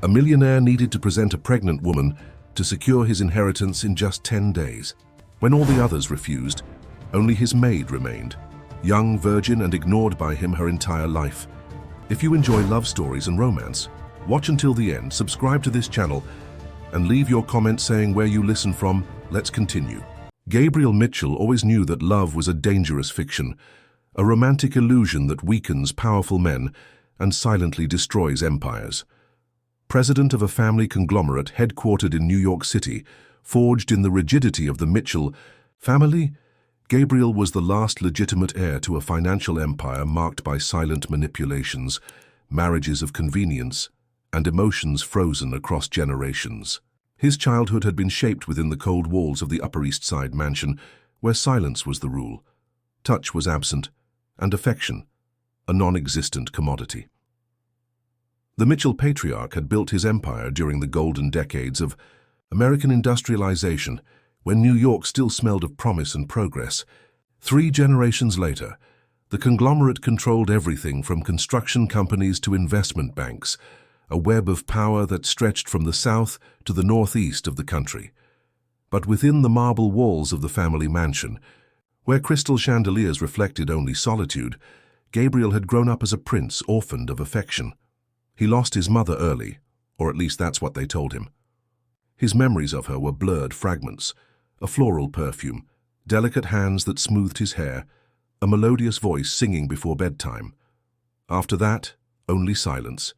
A millionaire needed to present a pregnant woman to secure his inheritance in just 10 days. When all the others refused, only his maid remained, young, virgin, and ignored by him her entire life. If you enjoy love stories and romance, watch until the end, subscribe to this channel, and leave your comment saying where you listen from. Let's continue. Gabriel Mitchell always knew that love was a dangerous fiction, a romantic illusion that weakens powerful men and silently destroys empires. President of a family conglomerate headquartered in New York City, forged in the rigidity of the Mitchell family, Gabriel was the last legitimate heir to a financial empire marked by silent manipulations, marriages of convenience, and emotions frozen across generations. His childhood had been shaped within the cold walls of the Upper East Side mansion, where silence was the rule, touch was absent, and affection a non-existent commodity. The Mitchell patriarch had built his empire during the golden decades of American industrialization, when New York still smelled of promise and progress. 3 generations later, the conglomerate controlled everything from construction companies to investment banks, a web of power that stretched from the south to the northeast of the country. But within the marble walls of the family mansion, where crystal chandeliers reflected only solitude, Gabriel had grown up as a prince orphaned of affection. He lost his mother early, or at least that's what they told him. His memories of her were blurred fragments, a floral perfume, delicate hands that smoothed his hair, a melodious voice singing before bedtime. After that, only silence.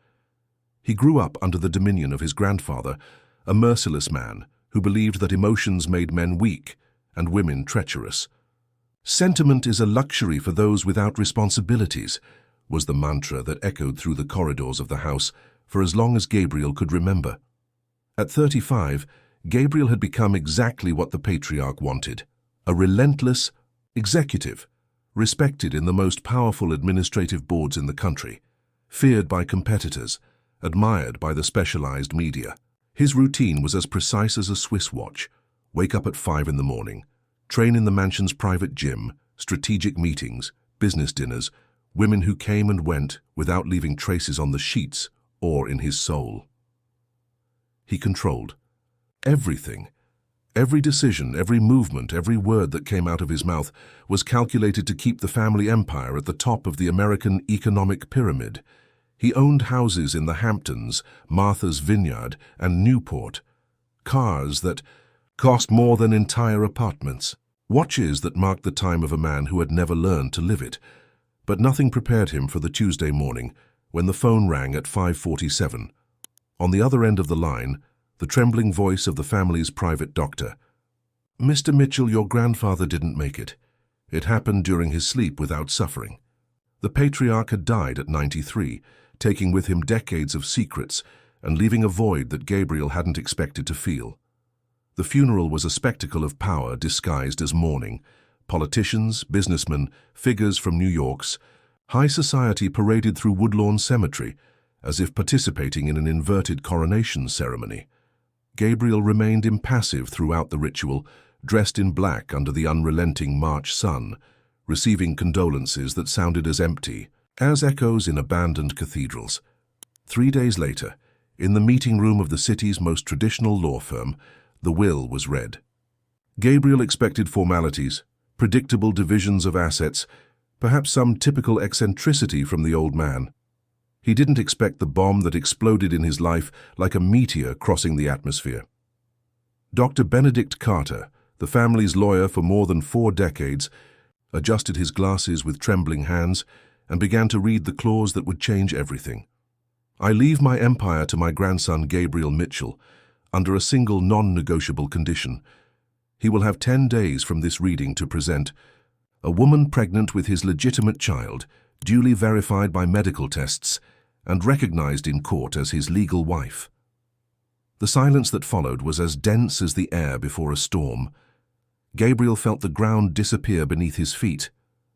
He grew up under the dominion of his grandfather, a merciless man who believed that emotions made men weak and women treacherous. "Sentiment is a luxury for those without responsibilities," was the mantra that echoed through the corridors of the house for as long as Gabriel could remember. At 35, Gabriel had become exactly what the patriarch wanted, a relentless executive, respected in the most powerful administrative boards in the country, feared by competitors, admired by the specialized media. His routine was as precise as a Swiss watch: wake up at 5 in the morning, train in the mansion's private gym, strategic meetings, business dinners, women who came and went without leaving traces on the sheets or in his soul. He controlled everything. Every decision, every movement, every word that came out of his mouth was calculated to keep the family empire at the top of the American economic pyramid. He owned houses in the Hamptons, Martha's Vineyard, and Newport, cars that cost more than entire apartments, watches that marked the time of a man who had never learned to live it. But nothing prepared him for the Tuesday morning when the phone rang at 5:47. On the other end of the line, the trembling voice of the family's private doctor. "Mr. Mitchell, your grandfather didn't make it. It happened during his sleep without suffering." The patriarch had died at 93, taking with him decades of secrets and leaving a void that Gabriel hadn't expected to feel. The funeral was a spectacle of power disguised as mourning. Politicians, businessmen, figures from New York's high society paraded through Woodlawn Cemetery, as if participating in an inverted coronation ceremony. Gabriel remained impassive throughout the ritual, dressed in black under the unrelenting March sun, receiving condolences that sounded as empty as echoes in abandoned cathedrals. 3 days later, in the meeting room of the city's most traditional law firm, the will was read. Gabriel expected formalities, predictable divisions of assets, perhaps some typical eccentricity from the old man. He didn't expect the bomb that exploded in his life like a meteor crossing the atmosphere. Dr. Benedict Carter, the family's lawyer for more than 4 decades, adjusted his glasses with trembling hands and began to read the clause that would change everything. "I leave my empire to my grandson Gabriel Mitchell under a single non-negotiable condition. He will have 10 days from this reading to present a woman pregnant with his legitimate child, duly verified by medical tests and recognized in court as his legal wife." The silence that followed was as dense as the air before a storm. Gabriel felt the ground disappear beneath his feet,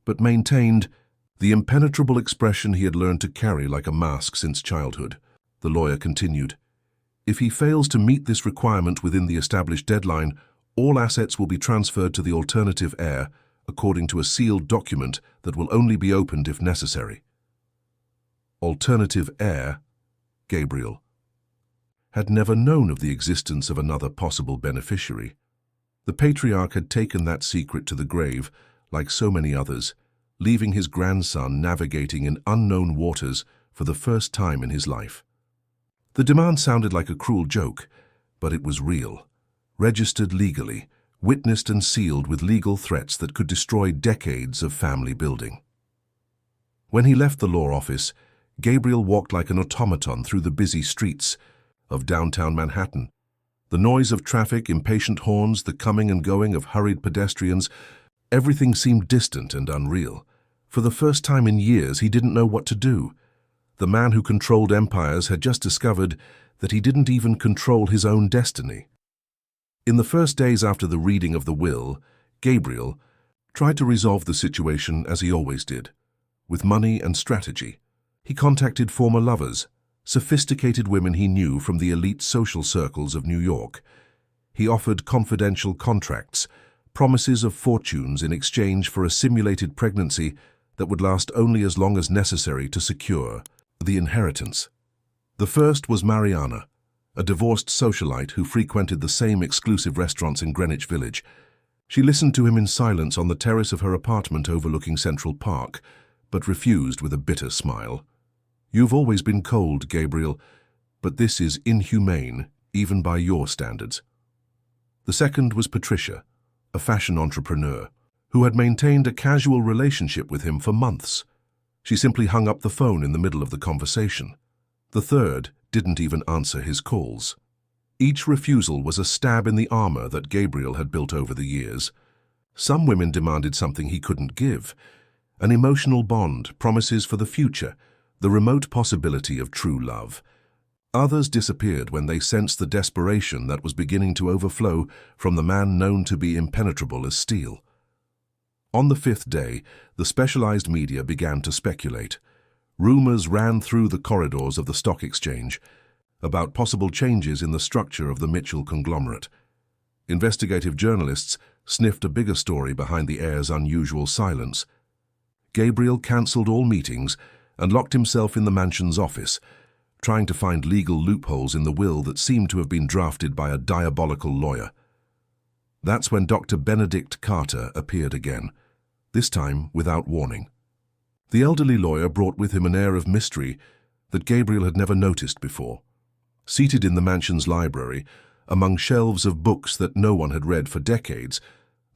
but maintained the impenetrable expression he had learned to carry like a mask since childhood. The lawyer continued, "If he fails to meet this requirement within the established deadline, all assets will be transferred to the alternative heir, according to a sealed document that will only be opened if necessary." Alternative heir? Gabriel. had never known of the existence of another possible beneficiary. The patriarch had taken that secret to the grave, like so many others, leaving his grandson navigating in unknown waters for the first time in his life. The demand sounded like a cruel joke, but it was real, registered legally, witnessed and sealed with legal threats that could destroy decades of family building. When he left the law office, Gabriel walked like an automaton through the busy streets of downtown Manhattan. The noise of traffic, impatient horns, the coming and going of hurried pedestrians, everything seemed distant and unreal. For the first time in years, he didn't know what to do. The man who controlled empires had just discovered that he didn't even control his own destiny. In the first days after the reading of the will, Gabriel tried to resolve the situation as he always did, with money and strategy. He contacted former lovers, sophisticated women he knew from the elite social circles of New York. He offered confidential contracts, promises of fortunes in exchange for a simulated pregnancy that would last only as long as necessary to secure the inheritance. The first was Mariana, a divorced socialite who frequented the same exclusive restaurants in Greenwich Village. She listened to him in silence on the terrace of her apartment overlooking Central Park, but refused with a bitter smile. "You've always been cold, Gabriel, but this is inhumane, even by your standards." The second was Patricia, a fashion entrepreneur, who had maintained a casual relationship with him for months. She simply hung up the phone in the middle of the conversation. The third didn't even answer his calls. Each refusal was a stab in the armor that Gabriel had built over the years. Some women demanded something he couldn't give: an emotional bond, promises for the future, the remote possibility of true love. Others disappeared when they sensed the desperation that was beginning to overflow from the man known to be impenetrable as steel. On the fifth day, the specialized media began to speculate. Rumors ran through the corridors of the stock exchange about possible changes in the structure of the Mitchell conglomerate. Investigative journalists sniffed a bigger story behind the heir's unusual silence. Gabriel cancelled all meetings and locked himself in the mansion's office, trying to find legal loopholes in the will that seemed to have been drafted by a diabolical lawyer. That's when Dr. Benedict Carter appeared again, this time without warning. The elderly lawyer brought with him an air of mystery that Gabriel had never noticed before. Seated in the mansion's library, among shelves of books that no one had read for decades,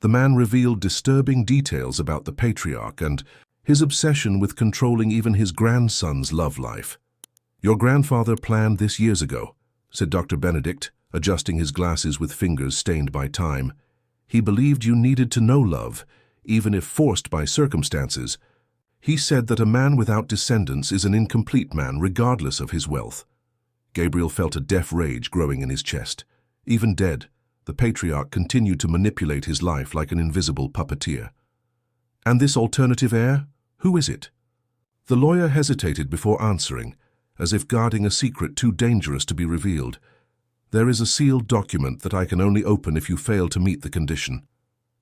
the man revealed disturbing details about the patriarch and his obsession with controlling even his grandson's love life. "Your grandfather planned this years ago," said Dr. Benedict, adjusting his glasses with fingers stained by time. "He believed you needed to know love, even if forced by circumstances. He said that a man without descendants is an incomplete man regardless of his wealth." Gabriel felt a deaf rage growing in his chest. Even dead, the patriarch continued to manipulate his life like an invisible puppeteer. "And this alternative heir? Who is it?" The lawyer hesitated before answering, as if guarding a secret too dangerous to be revealed. "There is a sealed document that I can only open if you fail to meet the condition.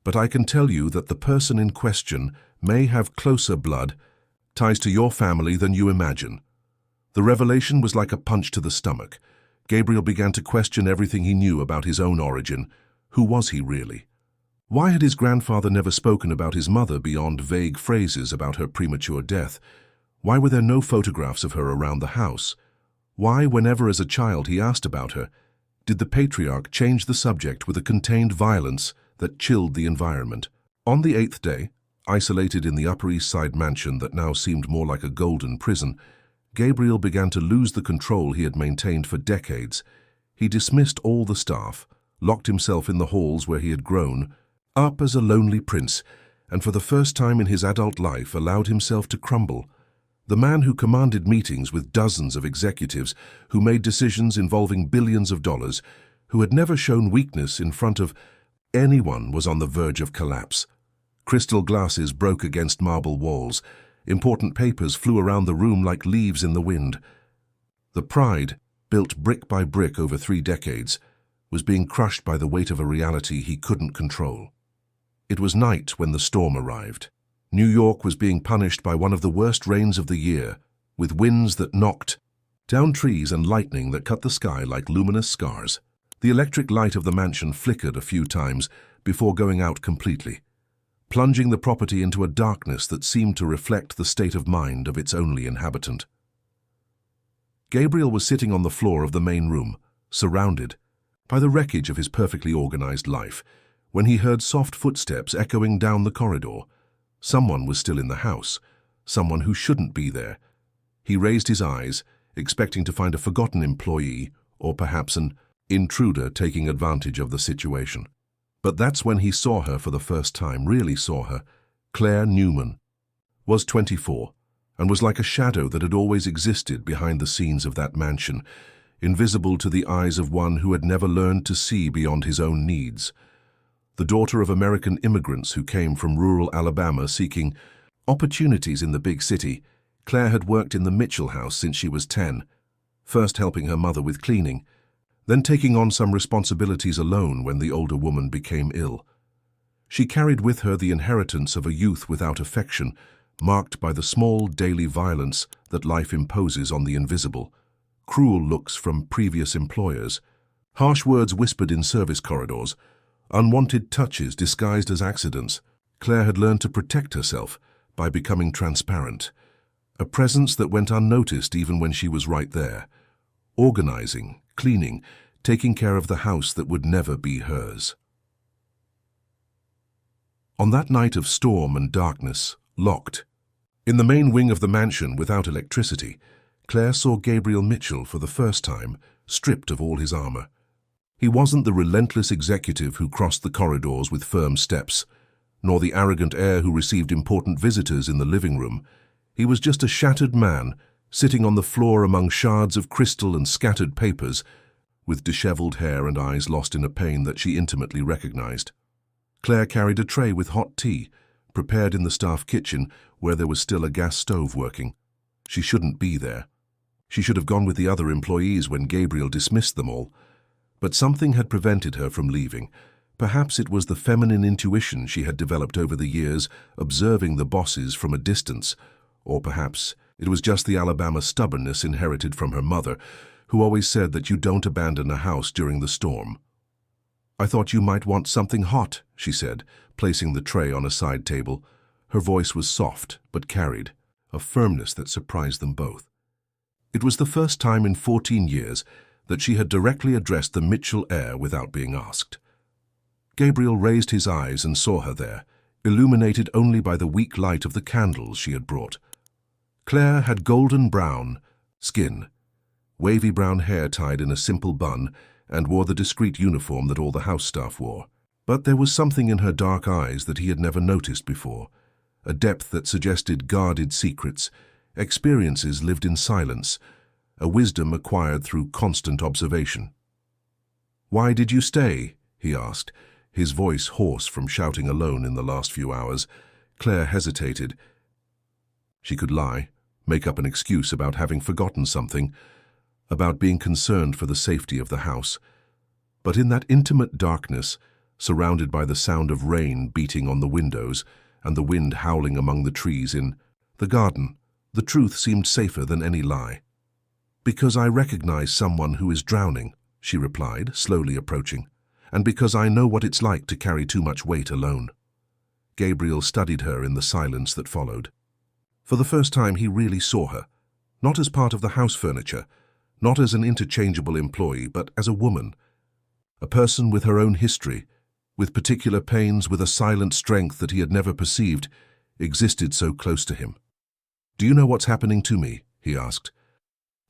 But I can tell you that the person in question may have closer blood ties to your family than you imagine." The revelation was like a punch to the stomach. Gabriel began to question everything he knew about his own origin. Who was he really? Why had his grandfather never spoken about his mother beyond vague phrases about her premature death? Why were there no photographs of her around the house? Why, whenever as a child he asked about her, did the patriarch change the subject with a contained violence that chilled the environment? On the eighth day, isolated in the Upper East Side mansion that now seemed more like a golden prison, Gabriel began to lose the control he had maintained for decades. He dismissed all the staff, locked himself in the halls where he had grown up as a lonely prince, and for the first time in his adult life allowed himself to crumble. The man who commanded meetings with dozens of executives, who made decisions involving billions of dollars, who had never shown weakness in front of anyone, was on the verge of collapse. Crystal glasses broke against marble walls. Important papers flew around the room like leaves in the wind. The pride, built brick by brick over 3 decades, was being crushed by the weight of a reality he couldn't control. It was night when the storm arrived. New York was being punished by one of the worst rains of the year, with winds that knocked down trees and lightning that cut the sky like luminous scars. The electric light of the mansion flickered a few times before going out completely, plunging the property into a darkness that seemed to reflect the state of mind of its only inhabitant. Gabriel was sitting on the floor of the main room, surrounded by the wreckage of his perfectly organized life, when he heard soft footsteps echoing down the corridor. Someone was still in the house, someone who shouldn't be there. He raised his eyes, expecting to find a forgotten employee or perhaps an intruder taking advantage of the situation. But that's when he saw her for the first time, really saw her. Claire Newman was 24 and was like a shadow that had always existed behind the scenes of that mansion, invisible to the eyes of one who had never learned to see beyond his own needs. The daughter of American immigrants who came from rural Alabama seeking opportunities in the big city, Claire had worked in the Mitchell house since she was 10, first helping her mother with cleaning, then taking on some responsibilities alone when the older woman became ill. She carried with her the inheritance of a youth without affection, marked by the small daily violence that life imposes on the invisible, cruel looks from previous employers, harsh words whispered in service corridors, unwanted touches disguised as accidents. Claire had learned to protect herself by becoming transparent, a presence that went unnoticed even when she was right there, organizing, cleaning, taking care of the house that would never be hers. On that night of storm and darkness, locked in the main wing of the mansion without electricity, Claire saw Gabriel Mitchell for the first time, stripped of all his armor. He wasn't the relentless executive who crossed the corridors with firm steps, nor the arrogant heir who received important visitors in the living room. He was just a shattered man, sitting on the floor among shards of crystal and scattered papers, with disheveled hair and eyes lost in a pain that she intimately recognized. Claire carried a tray with hot tea, prepared in the staff kitchen where there was still a gas stove working. She shouldn't be there. She should have gone with the other employees when Gabriel dismissed them all. But something had prevented her from leaving. Perhaps it was the feminine intuition she had developed over the years, observing the bosses from a distance, or perhaps it was just the Alabama stubbornness inherited from her mother, who always said that you don't abandon a house during the storm. "I thought you might want something hot," she said, placing the tray on a side table. Her voice was soft but carried a firmness that surprised them both. It was the first time in 14 years that she had directly addressed the Mitchell heir without being asked. Gabriel raised his eyes and saw her there, illuminated only by the weak light of the candles she had brought. Claire had golden brown skin, wavy brown hair tied in a simple bun, and wore the discreet uniform that all the house staff wore. But there was something in her dark eyes that he had never noticed before, a depth that suggested guarded secrets, experiences lived in silence, a wisdom acquired through constant observation. "Why did you stay?" he asked, his voice hoarse from shouting alone in the last few hours. Claire hesitated. She could lie, make up an excuse about having forgotten something, about being concerned for the safety of the house. But in that intimate darkness, surrounded by the sound of rain beating on the windows and the wind howling among the trees in the garden, the truth seemed safer than any lie. "Because I recognize someone who is drowning," she replied, slowly approaching, "and because I know what it's like to carry too much weight alone." Gabriel studied her in the silence that followed. For the first time he really saw her, not as part of the house furniture, not as an interchangeable employee, but as a woman, a person with her own history, with particular pains, with a silent strength that he had never perceived existed so close to him. "Do you know what's happening to me?" he asked.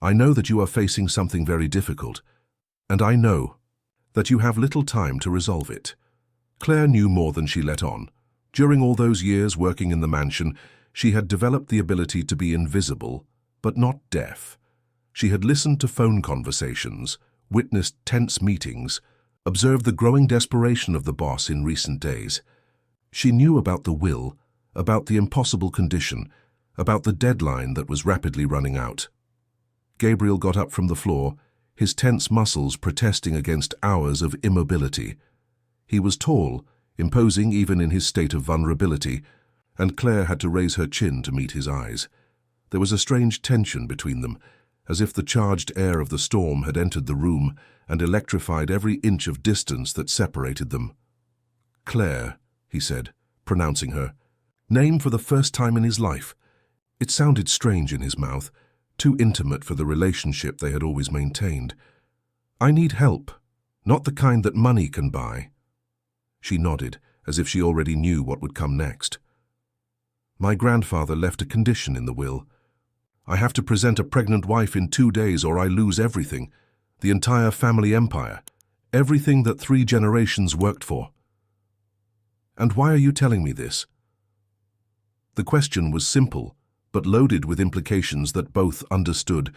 "I know that you are facing something very difficult, and I know that you have little time to resolve it." Claire knew more than she let on. During all those years working in the mansion, she had developed the ability to be invisible, but not deaf. She had listened to phone conversations, witnessed tense meetings, observed the growing desperation of the boss in recent days. She knew about the will, about the impossible condition, about the deadline that was rapidly running out. Gabriel got up from the floor, his tense muscles protesting against hours of immobility. He was tall, imposing even in his state of vulnerability, and Claire had to raise her chin to meet his eyes. There was a strange tension between them, as if the charged air of the storm had entered the room and electrified every inch of distance that separated them. "Claire," he said, pronouncing her name for the first time in his life. It sounded strange in his mouth, too intimate for the relationship they had always maintained. "I need help, not the kind that money can buy." She nodded, as if she already knew what would come next. "My grandfather left a condition in the will. I have to present a pregnant wife in 2 days or I lose everything, the entire family empire, everything that 3 generations worked for." "And why are you telling me this?" The question was simple, but loaded with implications that both understood.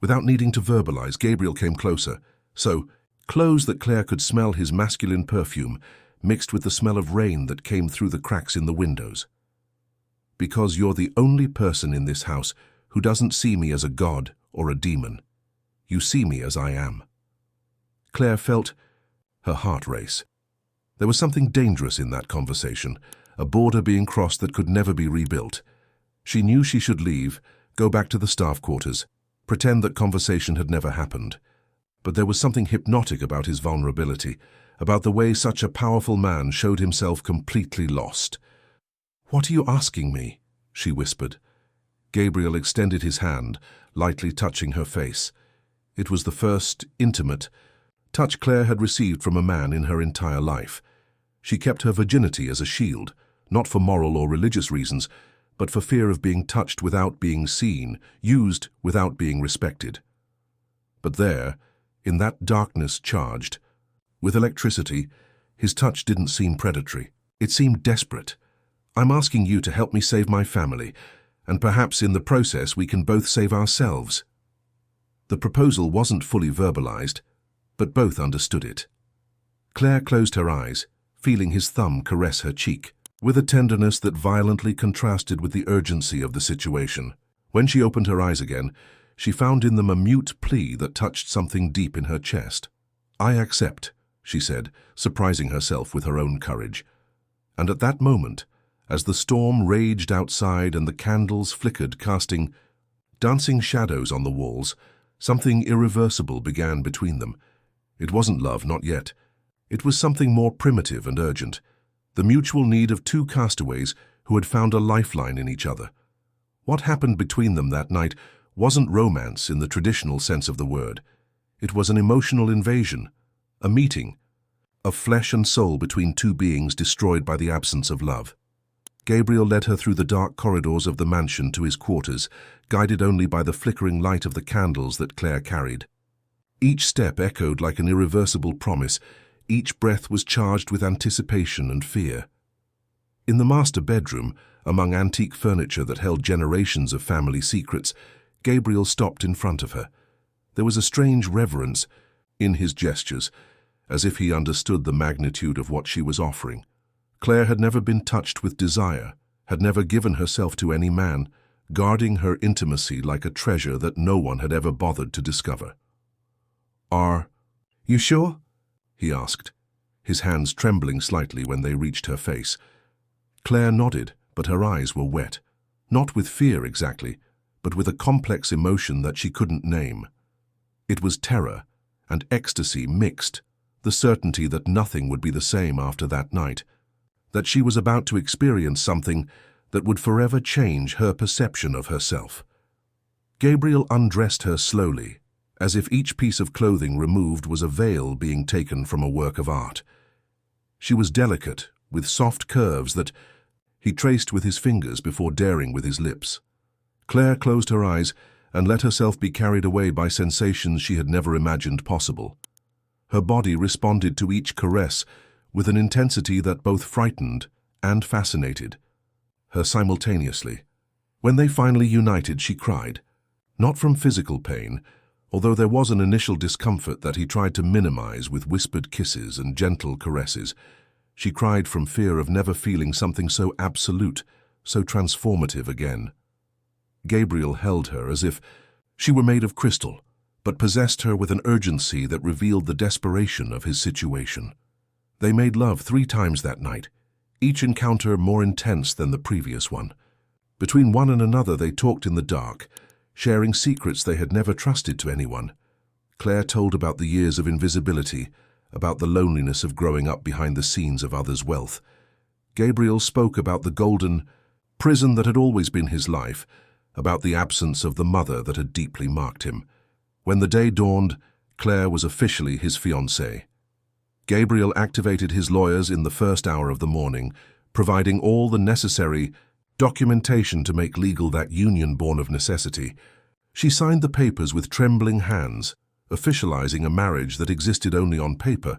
Without needing to verbalize, Gabriel came closer, so close that Claire could smell his masculine perfume, mixed with the smell of rain that came through the cracks in the windows. "Because you're the only person in this house who doesn't see me as a god or a demon. You see me as I am." Claire felt her heart race. There was something dangerous in that conversation, a border being crossed that could never be rebuilt. She knew she should leave, go back to the staff quarters, pretend that conversation had never happened. But there was something hypnotic about his vulnerability, about the way such a powerful man showed himself completely lost. "What are you asking me?" she whispered. Gabriel extended his hand, lightly touching her face. It was the first intimate touch Claire had received from a man in her entire life. She kept her virginity as a shield, not for moral or religious reasons, but for fear of being touched without being seen, used without being respected. But there, in that darkness charged with electricity, his touch didn't seem predatory. It seemed desperate. "I'm asking you to help me save my family, and perhaps in the process we can both save ourselves." The proposal wasn't fully verbalized, but both understood it. Claire closed her eyes, feeling his thumb caress her cheek, with a tenderness that violently contrasted with the urgency of the situation. When she opened her eyes again, she found in them a mute plea that touched something deep in her chest. "I accept," she said, surprising herself with her own courage. And at that moment, as the storm raged outside and the candles flickered, casting dancing shadows on the walls, something irreversible began between them. It wasn't love, not yet. It was something more primitive and urgent, the mutual need of 2 castaways who had found a lifeline in each other. What happened between them that night wasn't romance in the traditional sense of the word. It was an emotional invasion, a meeting of flesh and soul between 2 beings destroyed by the absence of love. Gabriel led her through the dark corridors of the mansion to his quarters, guided only by the flickering light of the candles that Claire carried. Each step echoed like an irreversible promise. Each breath was charged with anticipation and fear. In the master bedroom, among antique furniture that held generations of family secrets, Gabriel stopped in front of her. There was a strange reverence in his gestures, as if he understood the magnitude of what she was offering. Claire had never been touched with desire, had never given herself to any man, guarding her intimacy like a treasure that no one had ever bothered to discover. "Are you sure?" he asked, his hands trembling slightly when they reached her face. Claire nodded, but her eyes were wet, not with fear exactly, but with a complex emotion that she couldn't name. It was terror and ecstasy mixed, the certainty that nothing would be the same after that night, that she was about to experience something that would forever change her perception of herself. Gabriel undressed her slowly, as if each piece of clothing removed was a veil being taken from a work of art. She was delicate, with soft curves that he traced with his fingers before daring with his lips. Claire closed her eyes and let herself be carried away by sensations she had never imagined possible. Her body responded to each caress with an intensity that both frightened and fascinated her simultaneously. When they finally united, she cried, not from physical pain, although there was an initial discomfort that he tried to minimize with whispered kisses and gentle caresses. She cried from fear of never feeling something so absolute, so transformative again. Gabriel held her as if she were made of crystal, but possessed her with an urgency that revealed the desperation of his situation. They made love 3 times that night, each encounter more intense than the previous one. Between one and another they talked in the dark, sharing secrets they had never trusted to anyone. Claire told about the years of invisibility, about the loneliness of growing up behind the scenes of others' wealth. Gabriel spoke about the golden prison that had always been his life, about the absence of the mother that had deeply marked him. When the day dawned, Claire was officially his fiancée. Gabriel activated his lawyers in the first hour of the morning, providing all the necessary documentation to make legal that union born of necessity. She signed the papers with trembling hands, officializing a marriage that existed only on paper,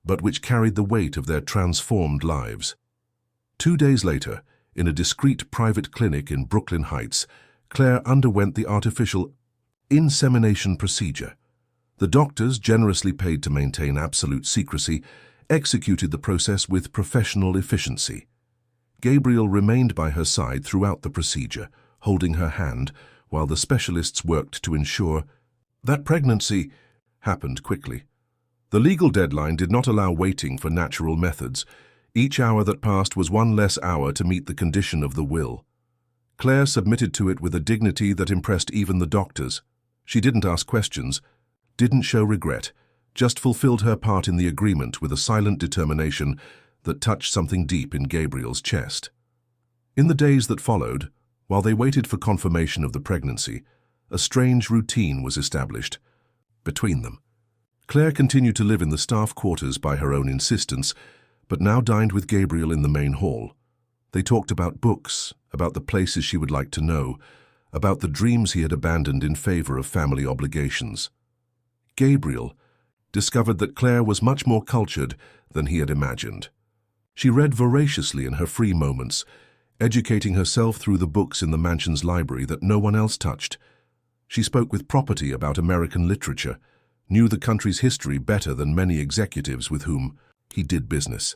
but which carried the weight of their transformed lives. 2 days later, in a discreet private clinic in Brooklyn Heights, Claire underwent the artificial insemination procedure. The doctors, generously paid to maintain absolute secrecy, executed the process with professional efficiency. Gabriel remained by her side throughout the procedure, holding her hand, while the specialists worked to ensure that pregnancy happened quickly. The legal deadline did not allow waiting for natural methods. Each hour that passed was one less hour to meet the condition of the will. Claire submitted to it with a dignity that impressed even the doctors. She didn't ask questions, didn't show regret, just fulfilled her part in the agreement with a silent determination that touched something deep in Gabriel's chest. In the days that followed, while they waited for confirmation of the pregnancy, a strange routine was established between them. Claire continued to live in the staff quarters by her own insistence, but now dined with Gabriel in the main hall. They talked about books, about the places she would like to know, about the dreams he had abandoned in favor of family obligations. Gabriel discovered that Claire was much more cultured than he had imagined. She read voraciously in her free moments, educating herself through the books in the mansion's library that no one else touched. She spoke with propriety about American literature, knew the country's history better than many executives with whom he did business.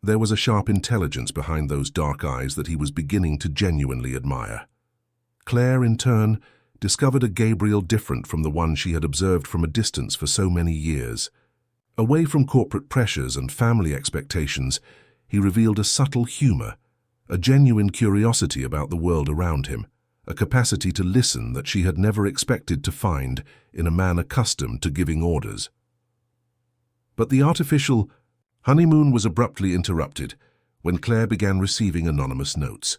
There was a sharp intelligence behind those dark eyes that he was beginning to genuinely admire. Claire, in turn, discovered a Gabriel different from the one she had observed from a distance for so many years. Away from corporate pressures and family expectations, he revealed a subtle humor, a genuine curiosity about the world around him, a capacity to listen that she had never expected to find in a man accustomed to giving orders. But the artificial honeymoon was abruptly interrupted when Claire began receiving anonymous notes.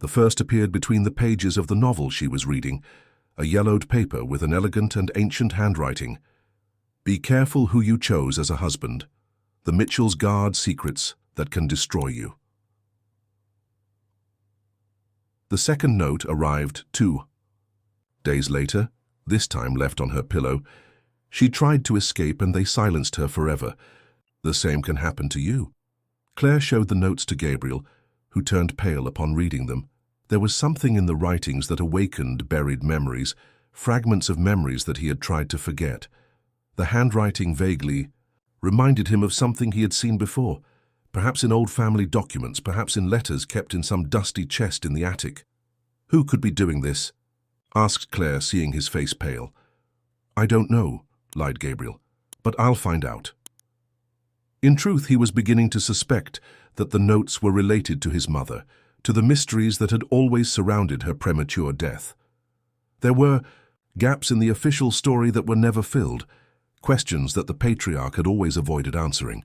The first appeared between the pages of the novel she was reading, a yellowed paper with an elegant and ancient handwriting. "Be careful who you chose as a husband. The Mitchells guard secrets that can destroy you." The second note arrived 2 days later, this time left on her pillow. She tried to escape and they silenced her forever. "The same can happen to you." Claire showed the notes to Gabriel, who turned pale upon reading them. There was something in the writings that awakened buried memories, fragments of memories that he had tried to forget. The handwriting vaguely reminded him of something he had seen before, perhaps in old family documents, perhaps in letters kept in some dusty chest in the attic. "Who could be doing this?" asked Claire, seeing his face pale. "I don't know," lied Gabriel, "but I'll find out." In truth, he was beginning to suspect that the notes were related to his mother, to the mysteries that had always surrounded her premature death. There were gaps in the official story that were never filled, questions that the patriarch had always avoided answering.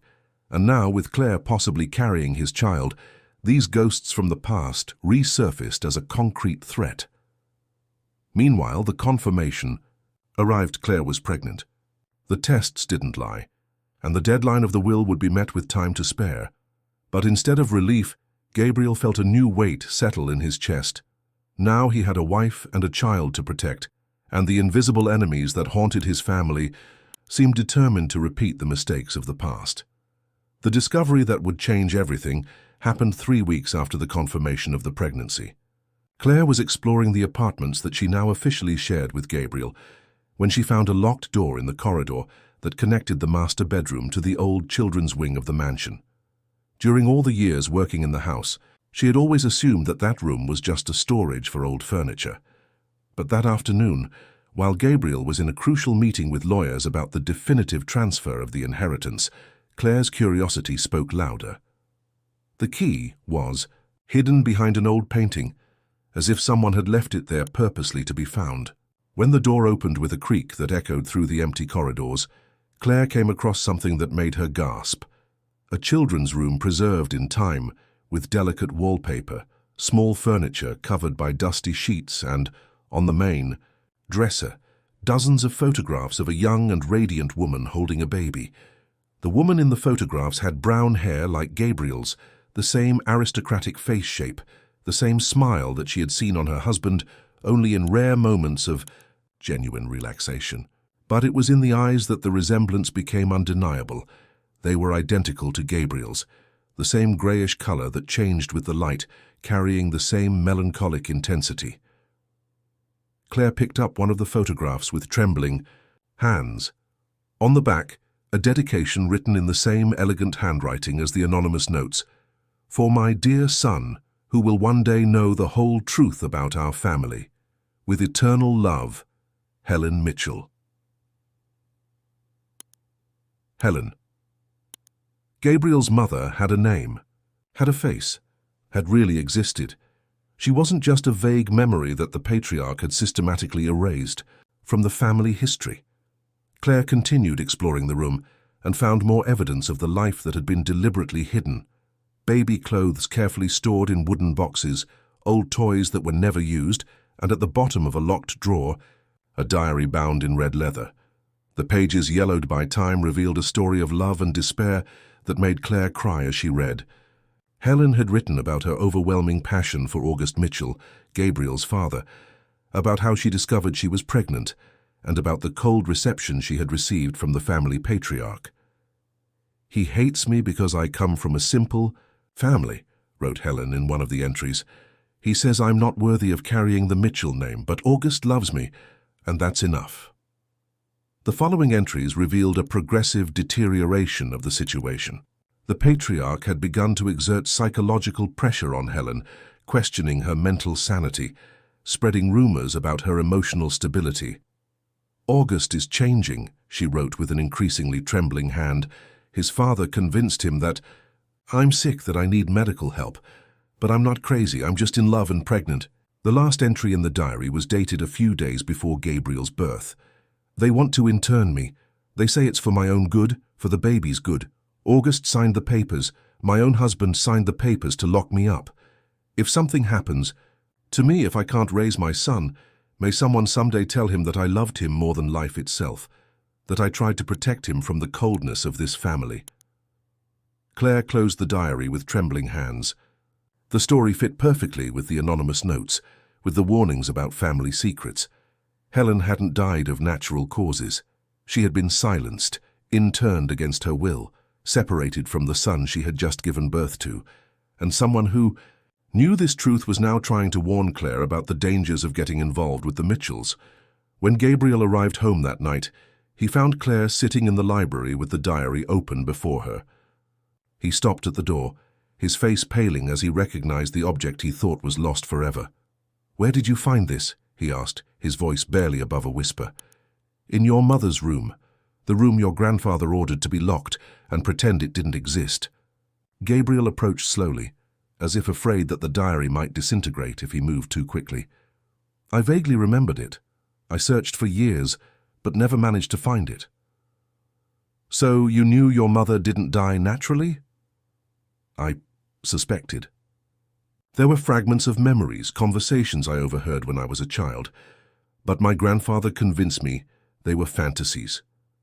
And now, with Claire possibly carrying his child, these ghosts from the past resurfaced as a concrete threat. Meanwhile, the confirmation arrived. Claire was pregnant. The tests didn't lie, and the deadline of the will would be met with time to spare. But instead of relief, Gabriel felt a new weight settle in his chest. Now he had a wife and a child to protect, and the invisible enemies that haunted his family seemed determined to repeat the mistakes of the past. The discovery that would change everything happened 3 weeks after the confirmation of the pregnancy. Claire was exploring the apartments that she now officially shared with Gabriel when she found a locked door in the corridor that connected the master bedroom to the old children's wing of the mansion. During all the years working in the house, she had always assumed that that room was just a storage for old furniture. But that afternoon, while Gabriel was in a crucial meeting with lawyers about the definitive transfer of the inheritance, Claire's curiosity spoke louder. The key was hidden behind an old painting, as if someone had left it there purposely to be found. When the door opened with a creak that echoed through the empty corridors, Claire came across something that made her gasp. A children's room preserved in time, with delicate wallpaper, small furniture covered by dusty sheets and, on the main dresser, dozens of photographs of a young and radiant woman holding a baby. The woman in the photographs had brown hair like Gabriel's, the same aristocratic face shape, the same smile that she had seen on her husband, only in rare moments of genuine relaxation. But it was in the eyes that the resemblance became undeniable. They were identical to Gabriel's, the same greyish colour that changed with the light, carrying the same melancholic intensity. Claire picked up one of the photographs with trembling hands. On the back, a dedication written in the same elegant handwriting as the anonymous notes. "For my dear son, who will one day know the whole truth about our family. With eternal love, Helen Mitchell." Helen. Gabriel's mother had a name, had a face, had really existed. She wasn't just a vague memory that the patriarch had systematically erased from the family history. Claire continued exploring the room and found more evidence of the life that had been deliberately hidden. Baby clothes carefully stored in wooden boxes, old toys that were never used, and at the bottom of a locked drawer, a diary bound in red leather. The pages, yellowed by time, revealed a story of love and despair that made Claire cry as she read. Helen had written about her overwhelming passion for August Mitchell, Gabriel's father, about how she discovered she was pregnant, and about the cold reception she had received from the family patriarch. "He hates me because I come from a simple family," wrote Helen in one of the entries. "He says I'm not worthy of carrying the Mitchell name, but August loves me, and that's enough." The following entries revealed a progressive deterioration of the situation. The patriarch had begun to exert psychological pressure on Helen, questioning her mental sanity, spreading rumors about her emotional stability. "August is changing," she wrote with an increasingly trembling hand. "His father convinced him that I'm sick, that I need medical help. But I'm not crazy, I'm just in love and pregnant." The last entry in the diary was dated a few days before Gabriel's birth. "They want to intern me. They say it's for my own good, for the baby's good. August signed the papers. My own husband signed the papers to lock me up. If something happens to me, if I can't raise my son, may someone someday tell him that I loved him more than life itself, that I tried to protect him from the coldness of this family." Claire closed the diary with trembling hands. The story fit perfectly with the anonymous notes, with the warnings about family secrets. Helen hadn't died of natural causes. She had been silenced, interned against her will, separated from the son she had just given birth to, and someone who knew this truth was now trying to warn Claire about the dangers of getting involved with the Mitchells. When Gabriel arrived home that night, he found Claire sitting in the library with the diary open before her. He stopped at the door, his face paling as he recognized the object he thought was lost forever. "Where did you find this?" he asked, his voice barely above a whisper. "In your mother's room, the room your grandfather ordered to be locked and pretend it didn't exist." Gabriel approached slowly, as if afraid that the diary might disintegrate if he moved too quickly. "I vaguely remembered it. I searched for years, but never managed to find it." "So you knew your mother didn't die naturally?" "I suspected. There were fragments of memories, conversations I overheard when I was a child, but my grandfather convinced me they were fantasies,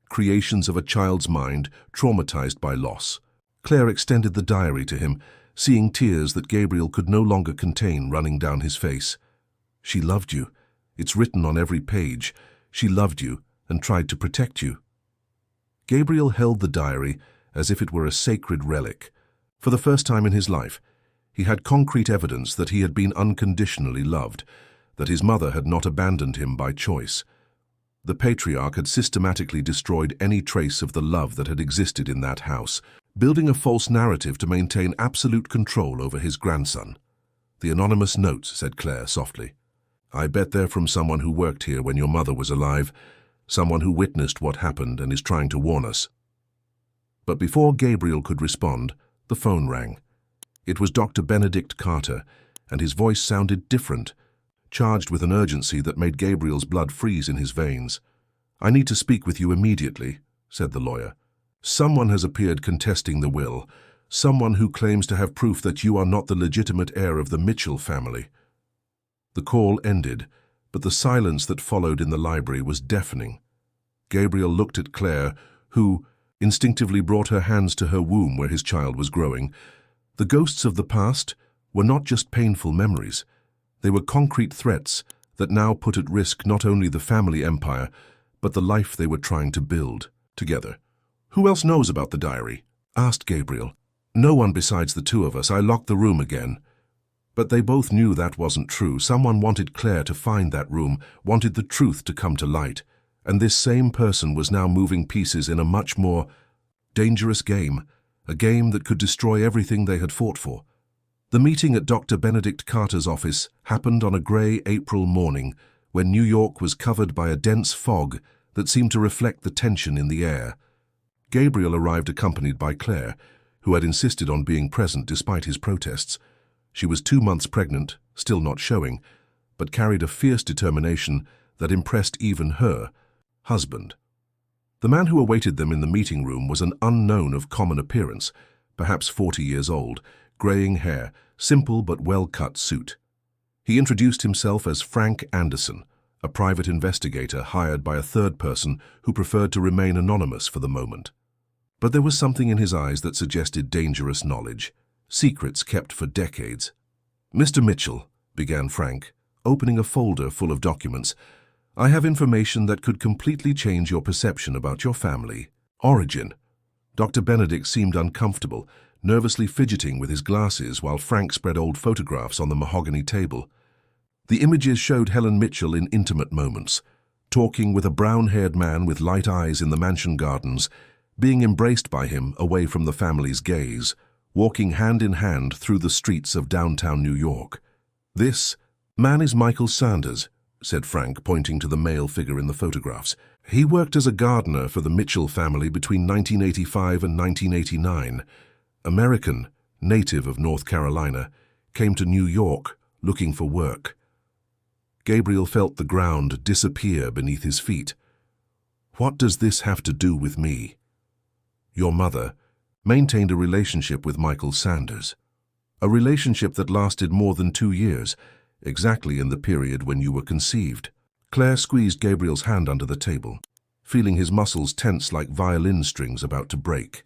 creations of a child's mind traumatized by loss." Claire extended the diary to him, seeing tears that Gabriel could no longer contain running down his face. "She loved you. It's written on every page. She loved you and tried to protect you." Gabriel held the diary as if it were a sacred relic. For the first time in his life, he had concrete evidence that he had been unconditionally loved, that his mother had not abandoned him by choice. The patriarch had systematically destroyed any trace of the love that had existed in that house, building a false narrative to maintain absolute control over his grandson. "The anonymous notes," said Claire softly. "I bet they're from someone who worked here when your mother was alive, someone who witnessed what happened and is trying to warn us." But before Gabriel could respond, the phone rang. It was Dr. Benedict Carter, and his voice sounded different, charged with an urgency that made Gabriel's blood freeze in his veins. "I need to speak with you immediately," said the lawyer. "Someone has appeared contesting the will, someone who claims to have proof that you are not the legitimate heir of the Mitchell family." The call ended, but the silence that followed in the library was deafening. Gabriel looked at Claire, who instinctively brought her hands to her womb where his child was growing. The ghosts of the past were not just painful memories. They were concrete threats that now put at risk not only the family empire, but the life they were trying to build together. "Who else knows about the diary?" asked Gabriel. "No one besides the two of us. I locked the room again." But they both knew that wasn't true. Someone wanted Claire to find that room, wanted the truth to come to light. And this same person was now moving pieces in a much more dangerous game, a game that could destroy everything they had fought for. The meeting at Dr. Benedict Carter's office happened on a grey April morning when New York was covered by a dense fog that seemed to reflect the tension in the air. Gabriel arrived accompanied by Claire, who had insisted on being present despite his protests. She was 2 months pregnant, still not showing, but carried a fierce determination that impressed even her husband. The man who awaited them in the meeting room was an unknown of common appearance, perhaps 40 years old, graying hair, simple but well-cut suit. He introduced himself as Frank Anderson, a private investigator hired by a third person who preferred to remain anonymous for the moment. But there was something in his eyes that suggested dangerous knowledge, secrets kept for decades. "Mr. Mitchell," began Frank, opening a folder full of documents, "I have information that could completely change your perception about your family origin." Dr. Benedict seemed uncomfortable, nervously fidgeting with his glasses while Frank spread old photographs on the mahogany table. The images showed Helen Mitchell in intimate moments, talking with a brown-haired man with light eyes in the mansion gardens, being embraced by him away from the family's gaze, walking hand in hand through the streets of downtown New York. "This man is Michael Sanders," said Frank, pointing to the male figure in the photographs. "He worked as a gardener for the Mitchell family between 1985 and 1989. American, native of North Carolina, came to New York looking for work." Gabriel felt the ground disappear beneath his feet. "What does this have to do with me?" "Your mother maintained a relationship with Michael Sanders. A relationship that lasted more than 2 years, exactly in the period when you were conceived." Claire squeezed Gabriel's hand under the table, feeling his muscles tense like violin strings about to break.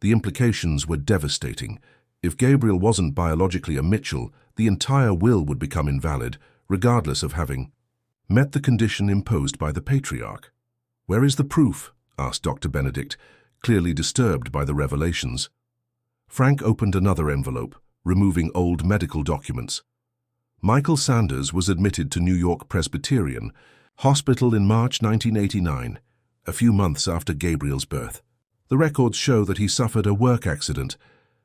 The implications were devastating. If Gabriel wasn't biologically a Mitchell, the entire will would become invalid, regardless of having met the condition imposed by the patriarch. "Where is the proof?" asked Dr. Benedict, clearly disturbed by the revelations. Frank opened another envelope, removing old medical documents. Michael Sanders was admitted to New York Presbyterian Hospital in March 1989, a few months after Gabriel's birth. The records show that he suffered a work accident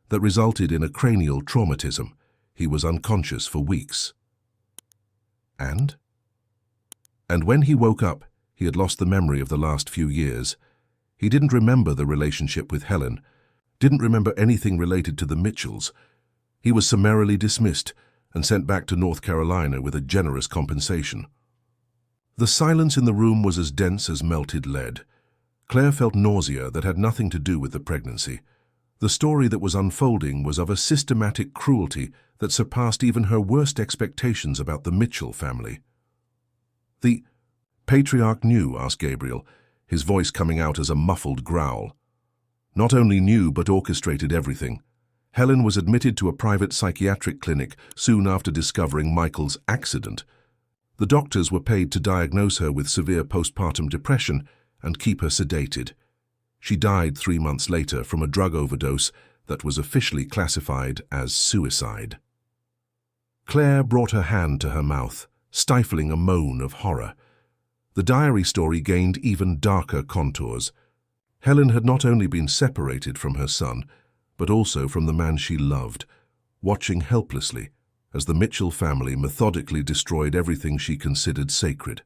that resulted in a cranial traumatism. He was unconscious for weeks. And when he woke up, he had lost the memory of the last few years. He didn't remember the relationship with Helen, didn't remember anything related to the Mitchells. He was summarily dismissed and sent back to North Carolina with a generous compensation. The silence in the room was as dense as melted lead. Claire felt nausea that had nothing to do with the pregnancy. The story that was unfolding was of a systematic cruelty that surpassed even her worst expectations about the Mitchell family. "The patriarch knew?" asked Gabriel, his voice coming out as a muffled growl. "Not only knew, but orchestrated everything. Helen was admitted to a private psychiatric clinic soon after discovering Michael's accident. The doctors were paid to diagnose her with severe postpartum depression and keep her sedated. She died 3 months later from a drug overdose that was officially classified as suicide." Claire brought her hand to her mouth, stifling a moan of horror. The diary story gained even darker contours. Helen had not only been separated from her son, but also from the man she loved, watching helplessly as the Mitchell family methodically destroyed everything she considered sacred.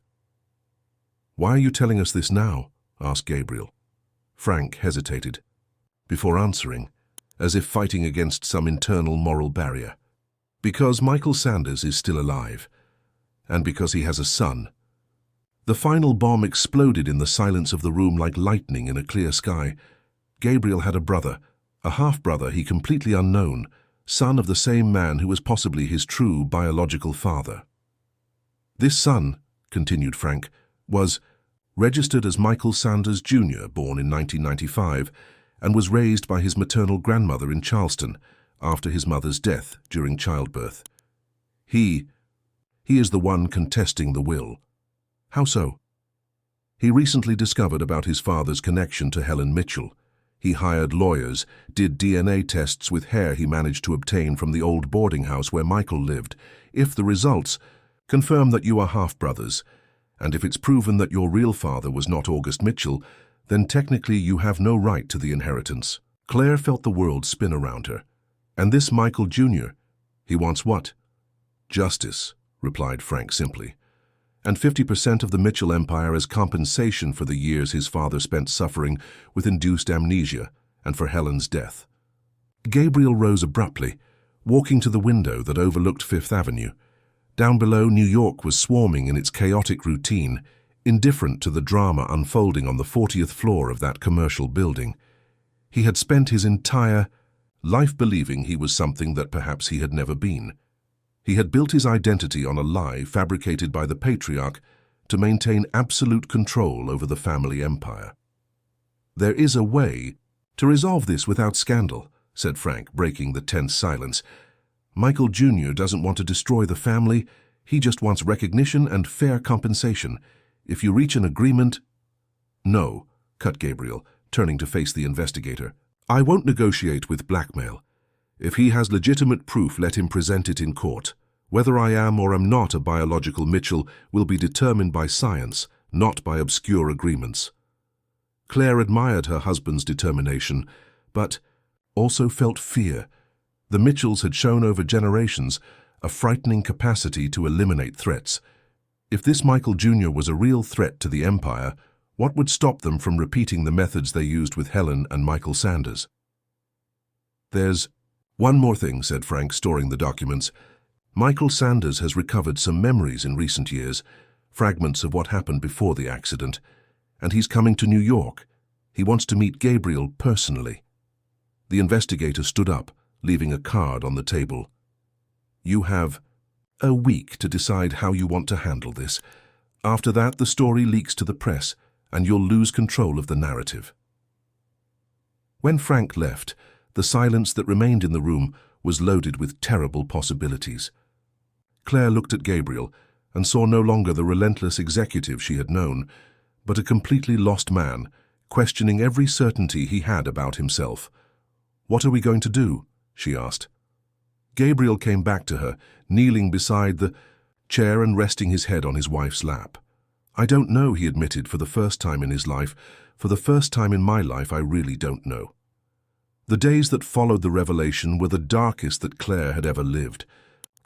"Why are you telling us this now?" asked Gabriel. Frank hesitated, before answering, as if fighting against some internal moral barrier. Because Michael Sanders is still alive, and because he has a son. The final bomb exploded in the silence of the room like lightning in a clear sky. Gabriel had a brother, a half-brother he completely unknown, son of the same man who was possibly his true biological father. This son, continued Frank, was registered as Michael Sanders Jr., born in 1995, and was raised by his maternal grandmother in Charleston after his mother's death during childbirth. He is the one contesting the will. How so? He recently discovered about his father's connection to Helen Mitchell. He hired lawyers, did DNA tests with hair he managed to obtain from the old boarding house where Michael lived. If the results confirm that you are half-brothers, and if it's proven that your real father was not August Mitchell, then technically you have no right to the inheritance. Claire felt the world spin around her. And this Michael Jr., he wants what? Justice, replied Frank simply. And 50% of the Mitchell empire as compensation for the years his father spent suffering with induced amnesia and for Helen's death. Gabriel rose abruptly, walking to the window that overlooked Fifth Avenue. Down below, New York was swarming in its chaotic routine, indifferent to the drama unfolding on the 40th floor of that commercial building. He had spent his entire life believing he was something that perhaps he had never been. He had built his identity on a lie fabricated by the patriarch to maintain absolute control over the family empire. There is a way to resolve this without scandal, said Frank, breaking the tense silence. Michael Jr. doesn't want to destroy the family. He just wants recognition and fair compensation. If you reach an agreement— No, cut Gabriel, turning to face the investigator. I won't negotiate with blackmail. If he has legitimate proof, let him present it in court. Whether I am or am not a biological Mitchell will be determined by science, not by obscure agreements. Claire admired her husband's determination, but also felt fear. The Mitchells had shown over generations a frightening capacity to eliminate threats. If this Michael Jr. was a real threat to the empire, what would stop them from repeating the methods they used with Helen and Michael Sanders? There's one more thing, said Frank, storing the documents. Michael Sanders has recovered some memories in recent years, fragments of what happened before the accident, and he's coming to New York. He wants to meet Gabriel personally. The investigator stood up, leaving a card on the table. You have a week to decide how you want to handle this. After that, the story leaks to the press, and you'll lose control of the narrative. When Frank left, the silence that remained in the room was loaded with terrible possibilities. Claire looked at Gabriel and saw no longer the relentless executive she had known, but a completely lost man, questioning every certainty he had about himself. What are we going to do? She asked. Gabriel came back to her, kneeling beside the chair and resting his head on his wife's lap. I don't know, he admitted, for the first time in his life. For the first time in my life, I really don't know. The days that followed the revelation were the darkest that Claire had ever lived.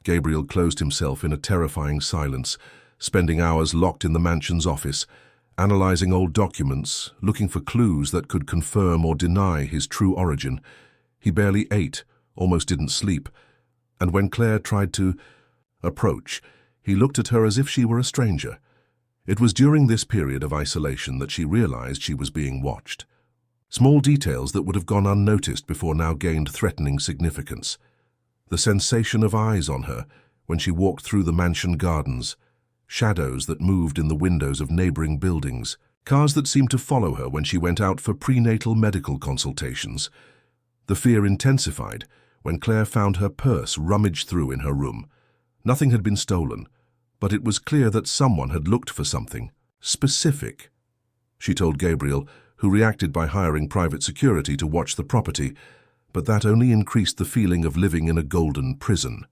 Gabriel closed himself in a terrifying silence, spending hours locked in the mansion's office, analyzing old documents, looking for clues that could confirm or deny his true origin. He barely ate, almost didn't sleep, and when Claire tried to approach, he looked at her as if she were a stranger. It was during this period of isolation that she realized she was being watched. Small details that would have gone unnoticed before now gained threatening significance. The sensation of eyes on her when she walked through the mansion gardens, shadows that moved in the windows of neighboring buildings, cars that seemed to follow her when she went out for prenatal medical consultations. The fear intensified when Claire found her purse rummaged through in her room. Nothing had been stolen, but it was clear that someone had looked for something specific. She told Gabriel, who reacted by hiring private security to watch the property, but that only increased the feeling of living in a golden prison.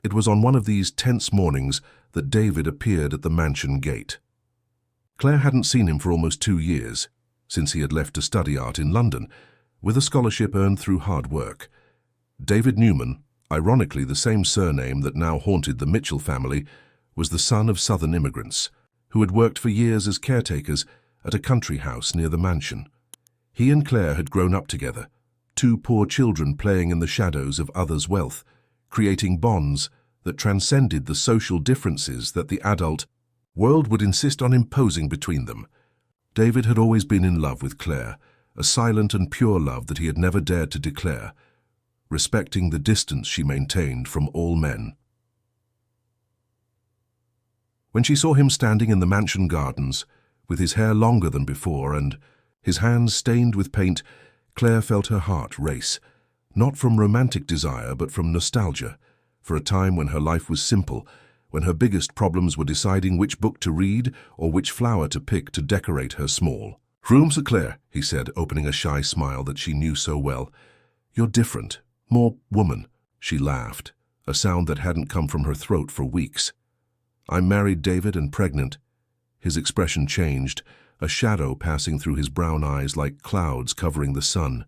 It was on one of these tense mornings that David appeared at the mansion gate. Claire hadn't seen him for almost 2 years, since he had left to study art in London, with a scholarship earned through hard work. David Newman, ironically the same surname that now haunted the Mitchell family, was the son of Southern immigrants, who had worked for years as caretakers at a country house near the mansion. He and Claire had grown up together, 2 poor children playing in the shadows of others' wealth, creating bonds that transcended the social differences that the adult world would insist on imposing between them. David had always been in love with Claire, a silent and pure love that he had never dared to declare, respecting the distance she maintained from all men. When she saw him standing in the mansion gardens, with his hair longer than before and his hands stained with paint, Claire felt her heart race, not from romantic desire but from nostalgia, for a time when her life was simple, when her biggest problems were deciding which book to read or which flower to pick to decorate her small room. "So Claire," he said, opening a shy smile that she knew so well. "You're different, more woman." She laughed, a sound that hadn't come from her throat for weeks. "I'm married, David, and pregnant." His expression changed, a shadow passing through his brown eyes like clouds covering the sun.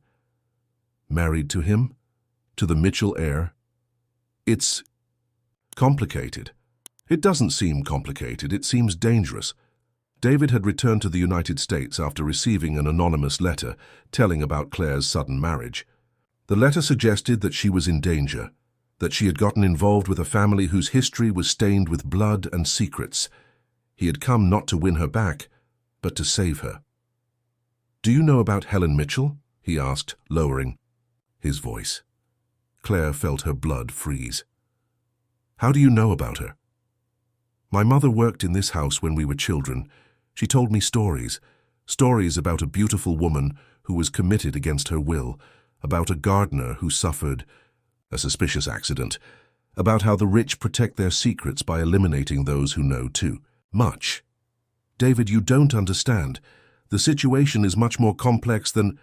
"Married to him? To the Mitchell heir?" "It's complicated." "It doesn't seem complicated, it seems dangerous." David had returned to the United States after receiving an anonymous letter telling about Claire's sudden marriage. The letter suggested that she was in danger, that she had gotten involved with a family whose history was stained with blood and secrets. He had come not to win her back, but to save her. "Do you know about Helen Mitchell?" he asked, lowering his voice. Claire felt her blood freeze. "How do you know about her?" "My mother worked in this house when we were children. She told me stories about a beautiful woman who was committed against her will, about a gardener who suffered a suspicious accident, about how the rich protect their secrets by eliminating those who know too much." "David, you don't understand. The situation is much more complex than—"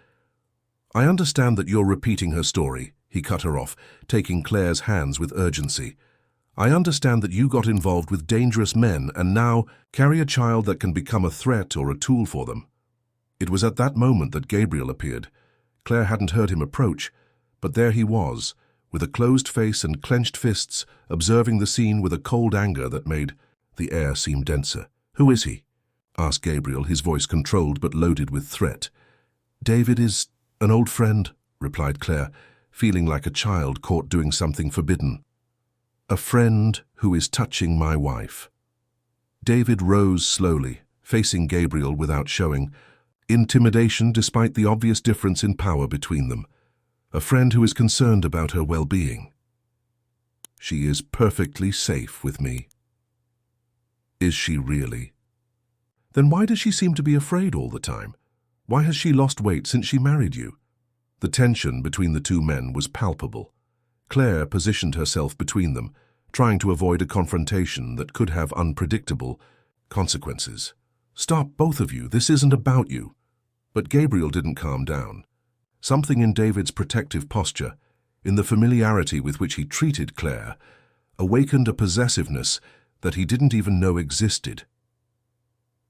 "I understand that you're repeating her story," he cut her off, taking Claire's hands with urgency. "I understand that you got involved with dangerous men and now carry a child that can become a threat or a tool for them." It was at that moment that Gabriel appeared. Claire hadn't heard him approach, but there he was, with a closed face and clenched fists, observing the scene with a cold anger that made the air seem denser. "Who is he?" asked Gabriel, his voice controlled but loaded with threat. "David is an old friend," replied Claire, feeling like a child caught doing something forbidden. "A friend who is touching my wife." David rose slowly, facing Gabriel without showing intimidation despite the obvious difference in power between them. "A friend who is concerned about her well-being." "She is perfectly safe with me." "Is she really?" "Then why does she seem to be afraid all the time? Why has she lost weight since she married you?" The tension between the two men was palpable. Claire positioned herself between them, trying to avoid a confrontation that could have unpredictable consequences. "Stop, both of you, this isn't about you." But Gabriel didn't calm down. Something in David's protective posture, in the familiarity with which he treated Claire, awakened a possessiveness that he didn't even know existed.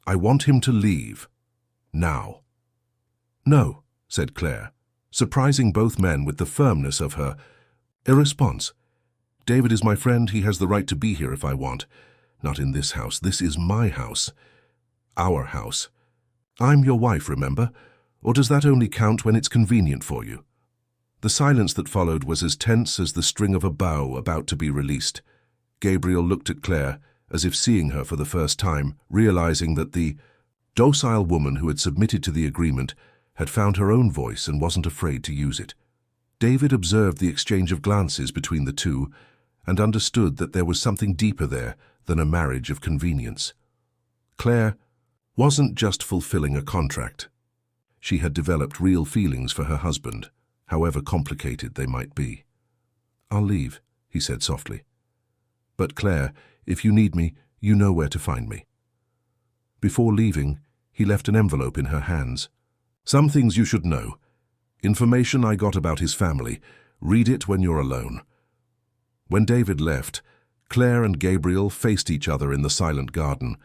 "I want him to leave. Now." "No," said Claire, surprising both men with the firmness of her response. "David is my friend. He has the right to be here if I want. Not in this house. This is my house. Our house. I'm your wife, remember? Or does that only count when it's convenient for you?" The silence that followed was as tense as the string of a bow about to be released. Gabriel looked at Claire, as if seeing her for the first time, realizing that the docile woman who had submitted to the agreement had found her own voice and wasn't afraid to use it. David observed the exchange of glances between the two and understood that there was something deeper there than a marriage of convenience. Claire wasn't just fulfilling a contract. She had developed real feelings for her husband, however complicated they might be. "I'll leave," he said softly. "But Claire, if you need me, you know where to find me." Before leaving, he left an envelope in her hands. "Some things you should know. Information I got about his family. Read it when you're alone." When David left, Claire and Gabriel faced each other in the silent garden.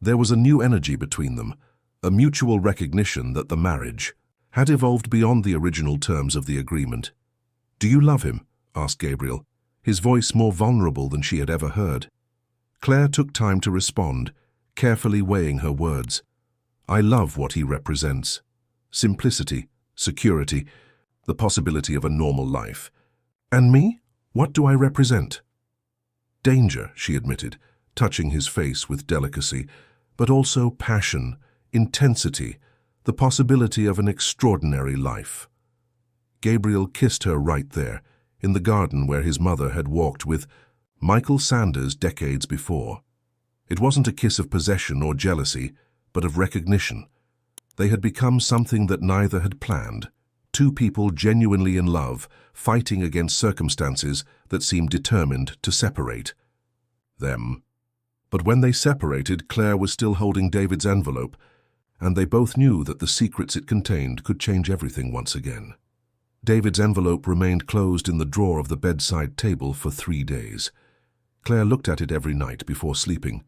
There was a new energy between them, a mutual recognition that the marriage had evolved beyond the original terms of the agreement. "Do you love him?" asked Gabriel, his voice more vulnerable than she had ever heard. Claire took time to respond, carefully weighing her words. "I love what he represents. Simplicity, security, the possibility of a normal life." "And me?" What do I represent? Danger, she admitted, touching his face with delicacy, but also passion, intensity, the possibility of an extraordinary life. Gabriel kissed her right there, in the garden where his mother had walked with Michael Sanders decades before. It wasn't a kiss of possession or jealousy, but of recognition. They had become something that neither had planned. Two people genuinely in love, fighting against circumstances that seemed determined to separate them. But when they separated, Claire was still holding David's envelope, and they both knew that the secrets it contained could change everything once again. David's envelope remained closed in the drawer of the bedside table for 3 days. Claire looked at it every night before sleeping,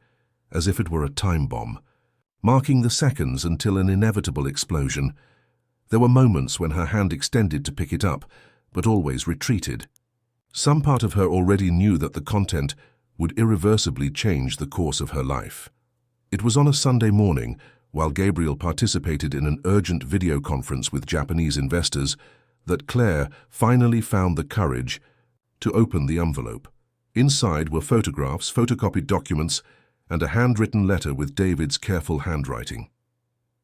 as if it were a time bomb, marking the seconds until an inevitable explosion. There were moments when her hand extended to pick it up, but always retreated. Some part of her already knew that the content would irreversibly change the course of her life. It was on a Sunday morning, while Gabriel participated in an urgent video conference with Japanese investors, that Claire finally found the courage to open the envelope. Inside were photographs, photocopied documents, and a handwritten letter with David's careful handwriting.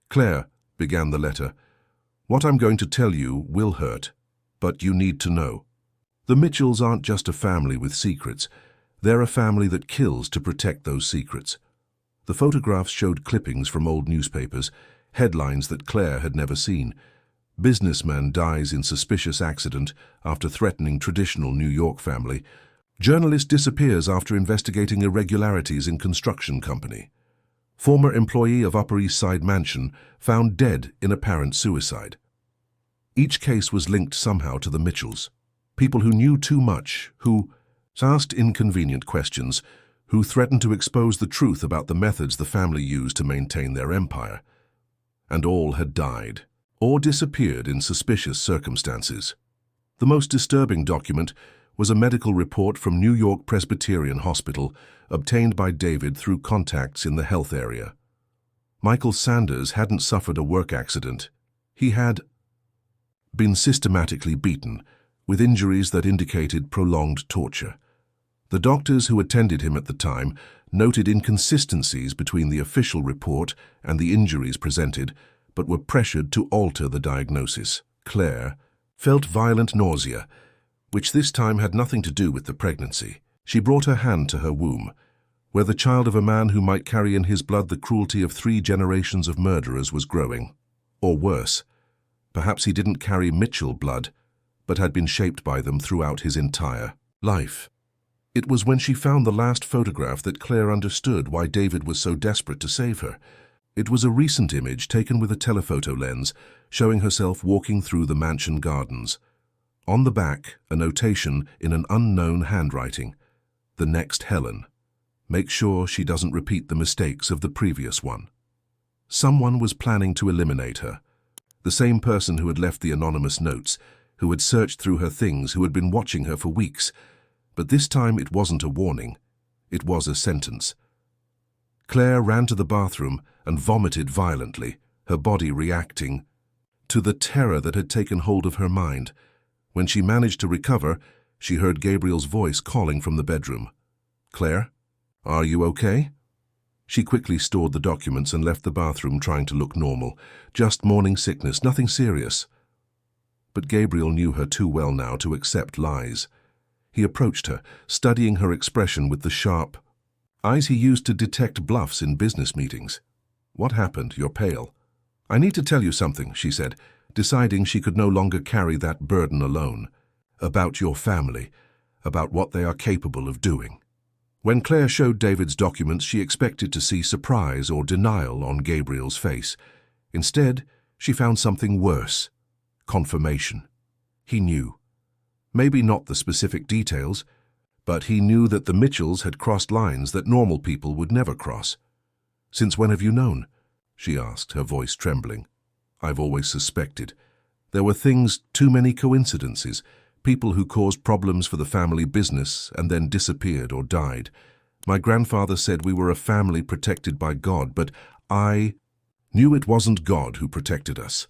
"Claire," began the letter, "what I'm going to tell you will hurt, but you need to know. The Mitchells aren't just a family with secrets. They're a family that kills to protect those secrets." The photographs showed clippings from old newspapers, headlines that Claire had never seen. Businessman dies in suspicious accident after threatening traditional New York family. Journalist disappears after investigating irregularities in construction company. Former employee of Upper East Side mansion found dead in apparent suicide. Each case was linked somehow to the Mitchells. People who knew too much, who asked inconvenient questions, who threatened to expose the truth about the methods the family used to maintain their empire. And all had died, or disappeared in suspicious circumstances. The most disturbing document was a medical report from New York Presbyterian Hospital, obtained by David through contacts in the health area. Michael Sanders hadn't suffered a work accident. He had been systematically beaten, with injuries that indicated prolonged torture. The doctors who attended him at the time noted inconsistencies between the official report and the injuries presented, but were pressured to alter the diagnosis. Claire felt violent nausea, which this time had nothing to do with the pregnancy. She brought her hand to her womb, where the child of a man who might carry in his blood the cruelty of 3 generations of murderers was growing. Or worse, perhaps he didn't carry Mitchell blood, but had been shaped by them throughout his entire life. It was when she found the last photograph that Claire understood why David was so desperate to save her. It was a recent image taken with a telephoto lens, showing herself walking through the mansion gardens. On the back, a notation in an unknown handwriting: "The next Helen. Make sure she doesn't repeat the mistakes of the previous one." Someone was planning to eliminate her. The same person who had left the anonymous notes, who had searched through her things, who had been watching her for weeks. But this time it wasn't a warning. It was a sentence. Claire ran to the bathroom and vomited violently, her body reacting to the terror that had taken hold of her mind. When she managed to recover, she heard Gabriel's voice calling from the bedroom. "Claire, are you okay?" She quickly stored the documents and left the bathroom, trying to look normal. Just morning sickness, nothing serious. But Gabriel knew her too well now to accept lies. He approached her, studying her expression with the sharp eyes he used to detect bluffs in business meetings. "What happened? You're pale." "I need to tell you something," she said, deciding she could no longer carry that burden alone. "About your family, about what they are capable of doing." When Claire showed David's documents, she expected to see surprise or denial on Gabriel's face. Instead, she found something worse: confirmation. He knew. Maybe not the specific details, but he knew that the Mitchells had crossed lines that normal people would never cross. "Since when have you known?" she asked, her voice trembling. "I've always suspected. There were things, too many coincidences, people who caused problems for the family business and then disappeared or died. My grandfather said we were a family protected by God, but I knew it wasn't God who protected us."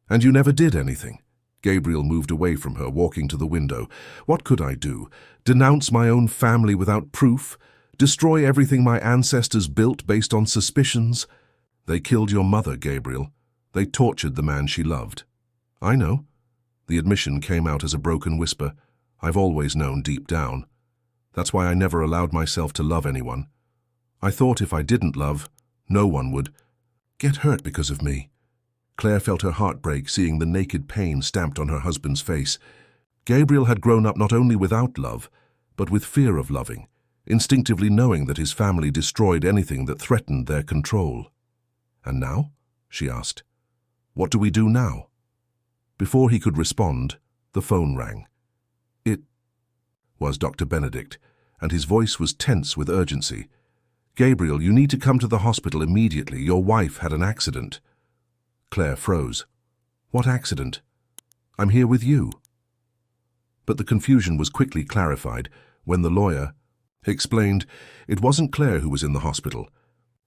"And you never did anything?" Gabriel moved away from her, walking to the window. What could I do? Denounce my own family without proof? Destroy everything my ancestors built based on suspicions? They killed your mother, Gabriel. They tortured the man she loved. I know. The admission came out as a broken whisper. I've always known deep down. That's why I never allowed myself to love anyone. I thought if I didn't love, no one would get hurt because of me. Claire felt her heart break, seeing the naked pain stamped on her husband's face. Gabriel had grown up not only without love, but with fear of loving, instinctively knowing that his family destroyed anything that threatened their control. And now? She asked. What do we do now? Before he could respond, the phone rang. It was Dr. Benedict, and his voice was tense with urgency. Gabriel, you need to come to the hospital immediately. Your wife had an accident. Claire froze. What accident? I'm here with you. But the confusion was quickly clarified when the lawyer explained it wasn't Claire who was in the hospital.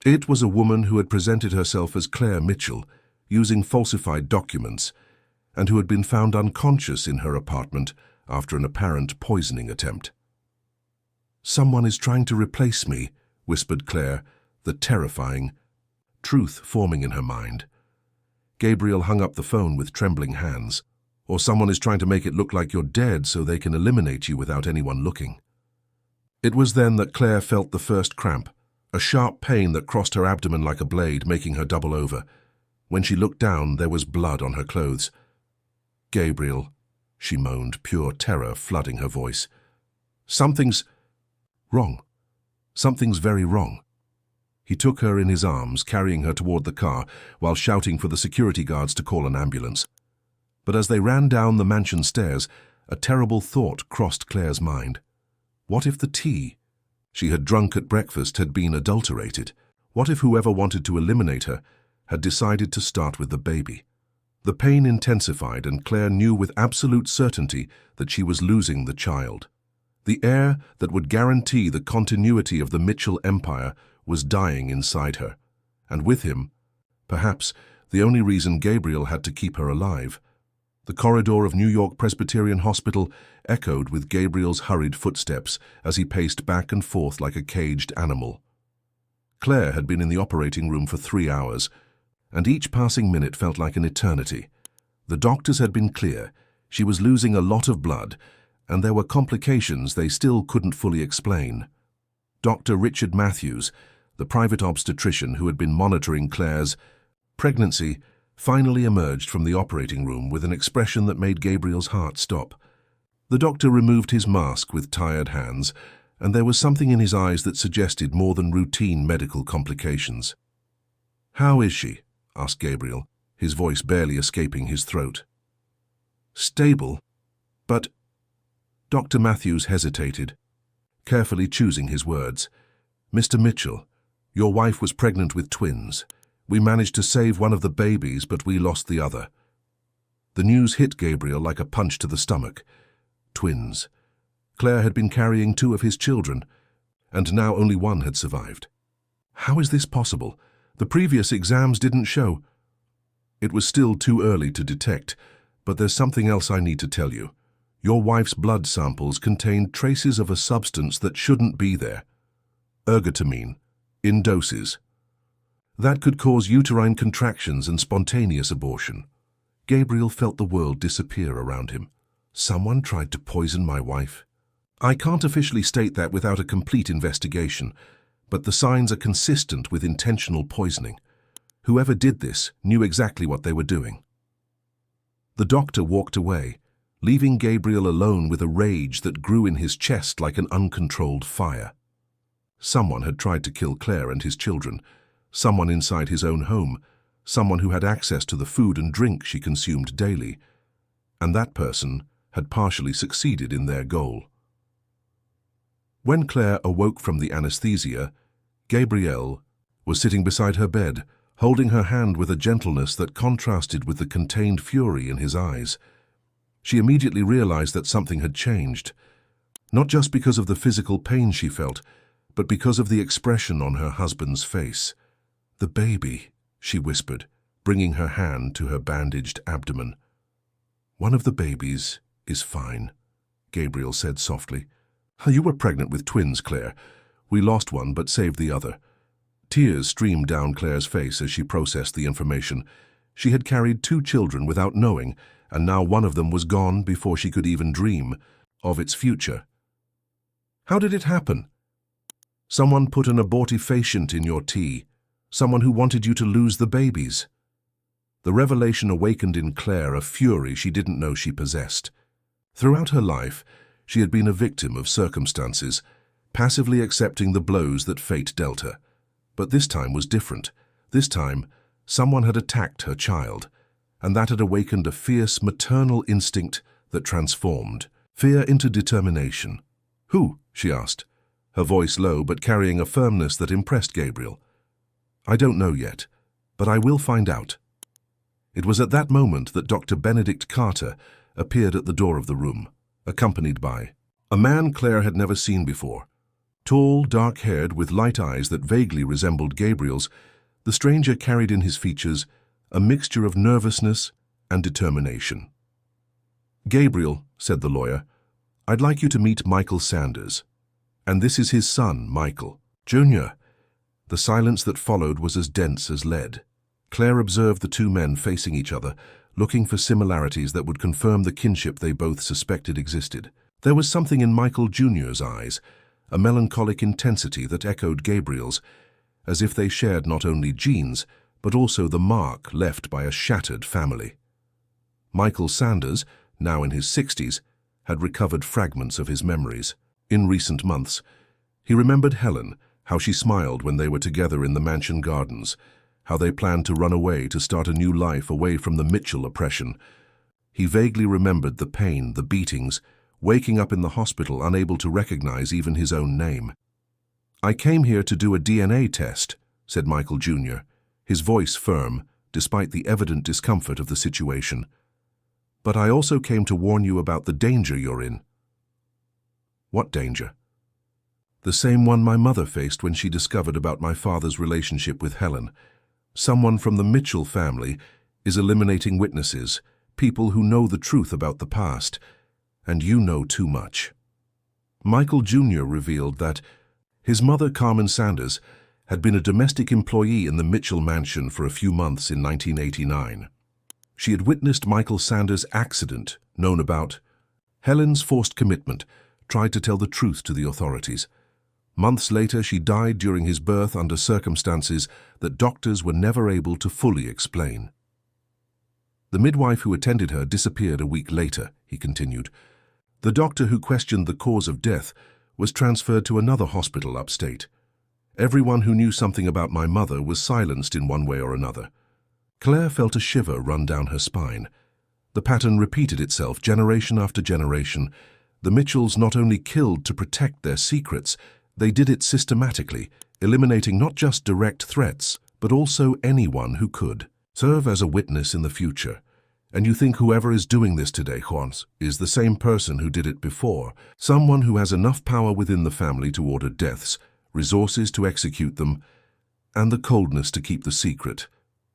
It was a woman who had presented herself as Claire Mitchell, using falsified documents, and who had been found unconscious in her apartment after an apparent poisoning attempt. Someone is trying to replace me, whispered Claire, the terrifying truth forming in her mind. Gabriel hung up the phone with trembling hands. Or someone is trying to make it look like you're dead so they can eliminate you without anyone looking. It was then that Claire felt the first cramp, a sharp pain that crossed her abdomen like a blade, making her double over. When she looked down, there was blood on her clothes. Gabriel, she moaned, pure terror flooding her voice. Something's wrong. Something's very wrong. He took her in his arms, carrying her toward the car, while shouting for the security guards to call an ambulance. But as they ran down the mansion stairs, a terrible thought crossed Claire's mind. What if the tea she had drunk at breakfast had been adulterated? What if whoever wanted to eliminate her had decided to start with the baby? The pain intensified, and Claire knew with absolute certainty that she was losing the child. The heir that would guarantee the continuity of the Mitchell empire was dying inside her, and with him, perhaps, the only reason Gabriel had to keep her alive. The corridor of New York Presbyterian Hospital echoed with Gabriel's hurried footsteps as he paced back and forth like a caged animal. Claire had been in the operating room for 3 hours, and each passing minute felt like an eternity. The doctors had been clear. She was losing a lot of blood, and there were complications they still couldn't fully explain. Dr. Richard Matthews, the private obstetrician who had been monitoring Claire's pregnancy, finally emerged from the operating room with an expression that made Gabriel's heart stop. The doctor removed his mask with tired hands, and there was something in his eyes that suggested more than routine medical complications. "How is she?" asked Gabriel, his voice barely escaping his throat. "Stable, but—" Dr. Matthews hesitated, carefully choosing his words. "Mr. Mitchell, your wife was pregnant with twins. We managed to save one of the babies, but we lost the other." The news hit Gabriel like a punch to the stomach. Twins. Claire had been carrying 2 of his children, and now only one had survived. How is this possible? The previous exams didn't show. It was still too early to detect, but there's something else I need to tell you. Your wife's blood samples contained traces of a substance that shouldn't be there. Ergotamine, in doses. That could cause uterine contractions and spontaneous abortion. Gabriel felt the world disappear around him. Someone tried to poison my wife? I can't officially state that without a complete investigation, but the signs are consistent with intentional poisoning. Whoever did this knew exactly what they were doing. The doctor walked away, leaving Gabriel alone with a rage that grew in his chest like an uncontrolled fire. Someone had tried to kill Claire and his children, someone inside his own home, someone who had access to the food and drink she consumed daily, and that person had partially succeeded in their goal. When Claire awoke from the anesthesia, Gabriel was sitting beside her bed, holding her hand with a gentleness that contrasted with the contained fury in his eyes. She immediately realized that something had changed, not just because of the physical pain she felt, but because of the expression on her husband's face. "The baby," she whispered, bringing her hand to her bandaged abdomen. "One of the babies is fine," Gabriel said softly. "You were pregnant with twins, Claire. We lost one but saved the other." Tears streamed down Claire's face as she processed the information. She had carried 2 children without knowing, and now one of them was gone before she could even dream of its future. "How did it happen?" "Someone put an abortifacient in your tea. Someone who wanted you to lose the babies." The revelation awakened in Claire a fury she didn't know she possessed. Throughout her life, she had been a victim of circumstances, passively accepting the blows that fate dealt her. But this time was different. This time, someone had attacked her child, and that had awakened a fierce maternal instinct that transformed fear into determination. "Who?" she asked, her voice low but carrying a firmness that impressed Gabriel. "I don't know yet, but I will find out." It was at that moment that Dr. Benedict Carter appeared at the door of the room, accompanied by a man Claire had never seen before. Tall, dark-haired, with light eyes that vaguely resembled Gabriel's, the stranger carried in his features a mixture of nervousness and determination. "Gabriel," said the lawyer, "I'd like you to meet Michael Sanders. And this is his son, Michael, Jr." The silence that followed was as dense as lead. Claire observed the 2 men facing each other, looking for similarities that would confirm the kinship they both suspected existed. There was something in Michael Jr.'s eyes, a melancholic intensity that echoed Gabriel's, as if they shared not only genes, but also the mark left by a shattered family. Michael Sanders, now in his 60s, had recovered fragments of his memories. In recent months, he remembered Helen, how she smiled when they were together in the mansion gardens, how they planned to run away to start a new life away from the Mitchell oppression. He vaguely remembered the pain, the beatings, waking up in the hospital unable to recognize even his own name. "I came here to do a DNA test," said Michael Jr., his voice firm, despite the evident discomfort of the situation. "But I also came to warn you about the danger you're in." "What danger?" "The same one my mother faced when she discovered about my father's relationship with Helen. Someone from the Mitchell family is eliminating witnesses, people who know the truth about the past, and you know too much." Michael Jr. revealed that his mother, Carmen Sanders, had been a domestic employee in the Mitchell mansion for a few months in 1989. She had witnessed Michael Sanders' accident, known about Helen's forced commitment, tried to tell the truth to the authorities. Months later, she died during his birth under circumstances that doctors were never able to fully explain. "The midwife who attended her disappeared a week later," he continued. "The doctor who questioned the cause of death was transferred to another hospital upstate. Everyone who knew something about my mother was silenced in one way or another." Claire felt a shiver run down her spine. The pattern repeated itself generation after generation. The Mitchells not only killed to protect their secrets, they did it systematically, eliminating not just direct threats, but also anyone who could serve as a witness in the future. And you think whoever is doing this today, Juans, is the same person who did it before, someone who has enough power within the family to order deaths, resources to execute them, and the coldness to keep the secret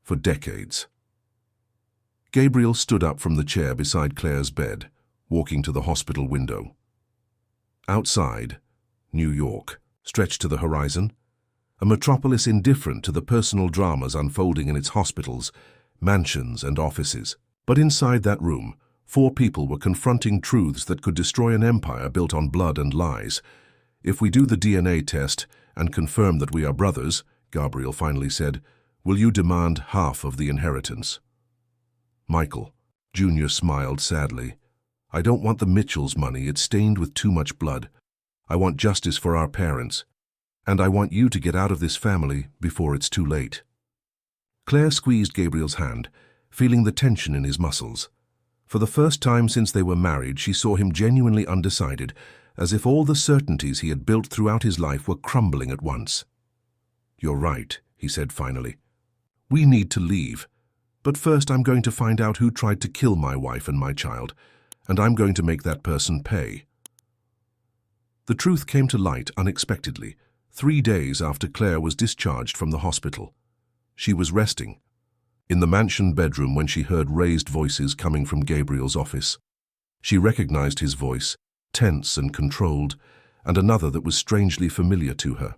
for decades. Gabriel stood up from the chair beside Claire's bed, walking to the hospital window. Outside, New York stretched to the horizon, a metropolis indifferent to the personal dramas unfolding in its hospitals, mansions, and offices. But inside that room, 4 people were confronting truths that could destroy an empire built on blood and lies. "If we do the DNA test and confirm that we are brothers," Gabriel finally said, "will you demand half of the inheritance?" Michael Jr. smiled sadly. "I don't want the Mitchells' money. It's stained with too much blood. I want justice for our parents, and I want you to get out of this family before it's too late." Claire squeezed Gabriel's hand, feeling the tension in his muscles. For the first time since they were married, she saw him genuinely undecided, as if all the certainties he had built throughout his life were crumbling at once. "You're right," he said finally. "We need to leave. But first I'm going to find out who tried to kill my wife and my child, and I'm going to make that person pay." The truth came to light unexpectedly, 3 days after Claire was discharged from the hospital. She was resting, in the mansion bedroom when she heard raised voices coming from Gabriel's office. She recognized his voice, tense and controlled, and another that was strangely familiar to her.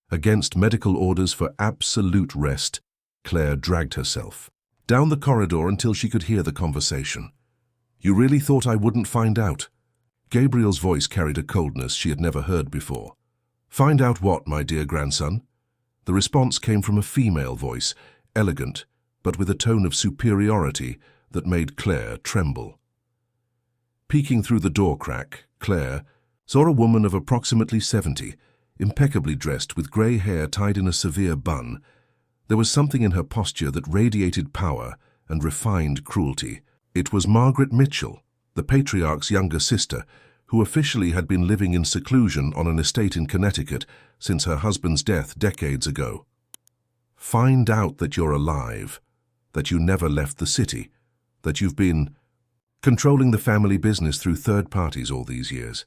Against medical orders for absolute rest, Claire dragged herself down the corridor until she could hear the conversation. "You really thought I wouldn't find out?" Gabriel's voice carried a coldness she had never heard before. "Find out what, my dear grandson?" The response came from a female voice, elegant, but with a tone of superiority that made Claire tremble. Peeking through the door crack, Claire saw a woman of approximately 70, impeccably dressed with grey hair tied in a severe bun. There was something in her posture that radiated power and refined cruelty. It was Margaret Mitchell, the patriarch's younger sister, who officially had been living in seclusion on an estate in Connecticut since her husband's death decades ago. "Find out that you're alive, that you never left the city, that you've been controlling the family business through third parties all these years."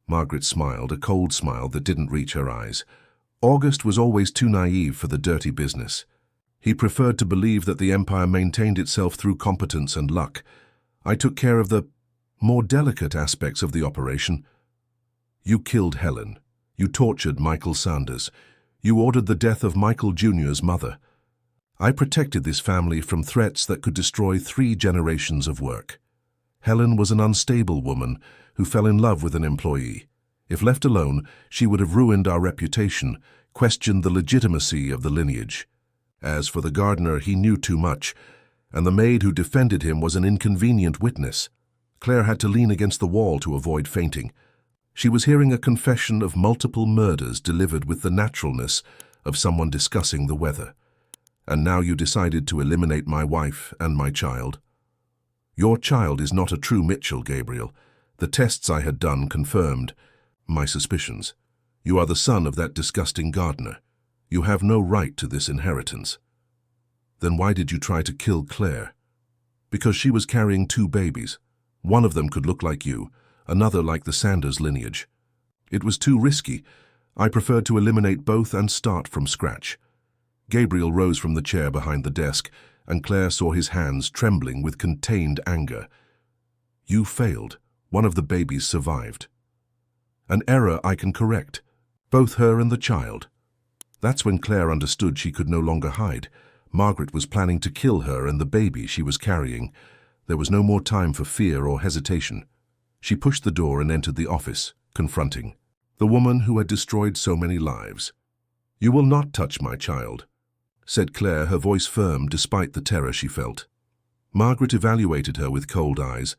Margaret smiled, a cold smile that didn't reach her eyes. August was always too naive for the dirty business. He preferred to believe that the empire maintained itself through competence and luck. "I took care of the more delicate aspects of the operation. You killed Helen. You tortured Michael Sanders. You ordered the death of Michael Jr.'s mother. I protected this family from threats that could destroy 3 generations of work. Helen was an unstable woman who fell in love with an employee. If left alone, she would have ruined our reputation, questioned the legitimacy of the lineage. As for the gardener, he knew too much, and the maid who defended him was an inconvenient witness." Claire had to lean against the wall to avoid fainting. She was hearing a confession of multiple murders delivered with the naturalness of someone discussing the weather. "And now you decided to eliminate my wife and my child." "Your child is not a true Mitchell, Gabriel. The tests I had done confirmed my suspicions. You are the son of that disgusting gardener. You have no right to this inheritance." "Then why did you try to kill Claire?" "Because she was carrying 2 babies. One of them could look like you, another like the Sanders lineage. It was too risky. I preferred to eliminate both and start from scratch." Gabriel rose from the chair behind the desk, and Claire saw his hands trembling with contained anger. "You failed. One of the babies survived. An error I can correct, both her and the child." That's when Claire understood she could no longer hide. Margaret was planning to kill her and the baby she was carrying. There was no more time for fear or hesitation. She pushed the door and entered the office, confronting the woman who had destroyed so many lives. "You will not touch my child," said Claire, her voice firm despite the terror she felt. Margaret evaluated her with cold eyes.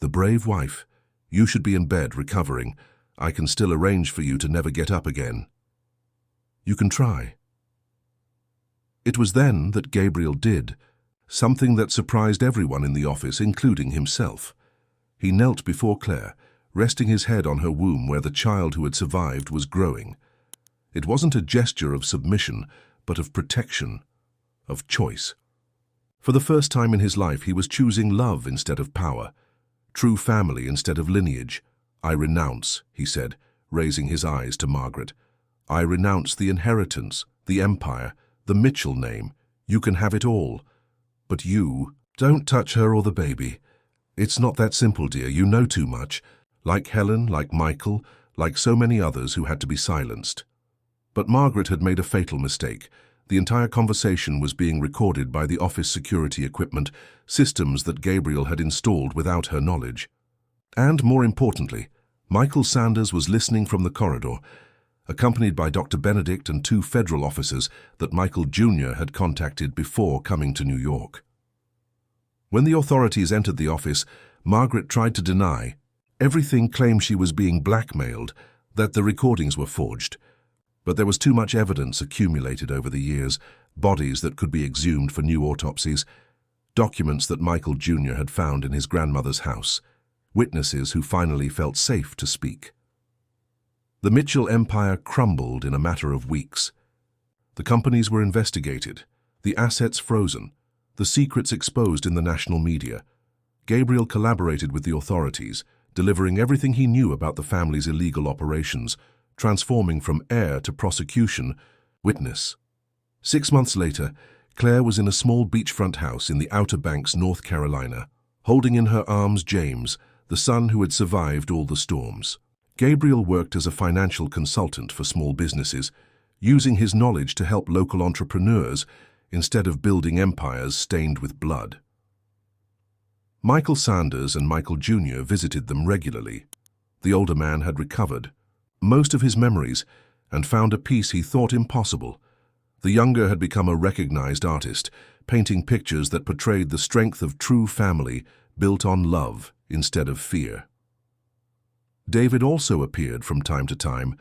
"The brave wife. You should be in bed, recovering. I can still arrange for you to never get up again." "You can try." It was then that Gabriel did something that surprised everyone in the office, including himself. He knelt before Claire, resting his head on her womb where the child who had survived was growing. It wasn't a gesture of submission, but of protection, of choice. For the first time in his life, he was choosing love instead of power, true family instead of lineage. "I renounce," he said, raising his eyes to Margaret. "I renounce the inheritance, the empire, the Mitchell name. You can have it all. But you, don't touch her or the baby. It's not that simple, dear. You know too much. Like Helen, like Michael, like so many others who had to be silenced." But Margaret had made a fatal mistake. The entire conversation was being recorded by the office security equipment, systems that Gabriel had installed without her knowledge. And more importantly, Michael Sanders was listening from the corridor, accompanied by Dr. Benedict and 2 federal officers that Michael Jr. had contacted before coming to New York. When the authorities entered the office, Margaret tried to deny. Everything claimed she was being blackmailed, that the recordings were forged. But there was too much evidence accumulated over the years, bodies that could be exhumed for new autopsies, documents that Michael Jr. had found in his grandmother's house, witnesses who finally felt safe to speak. The Mitchell empire crumbled in a matter of weeks. The companies were investigated, the assets frozen, the secrets exposed in the national media. Gabriel collaborated with the authorities, delivering everything he knew about the family's illegal operations, transforming from heir to prosecution, witness. 6 months later, Claire was in a small beachfront house in the Outer Banks, North Carolina, holding in her arms James, the son who had survived all the storms. Gabriel worked as a financial consultant for small businesses, using his knowledge to help local entrepreneurs instead of building empires stained with blood. Michael Sanders and Michael Jr. visited them regularly. The older man had recovered most of his memories and found a peace he thought impossible. The younger had become a recognized artist, painting pictures that portrayed the strength of true family built on love instead of fear. David also appeared from time to time,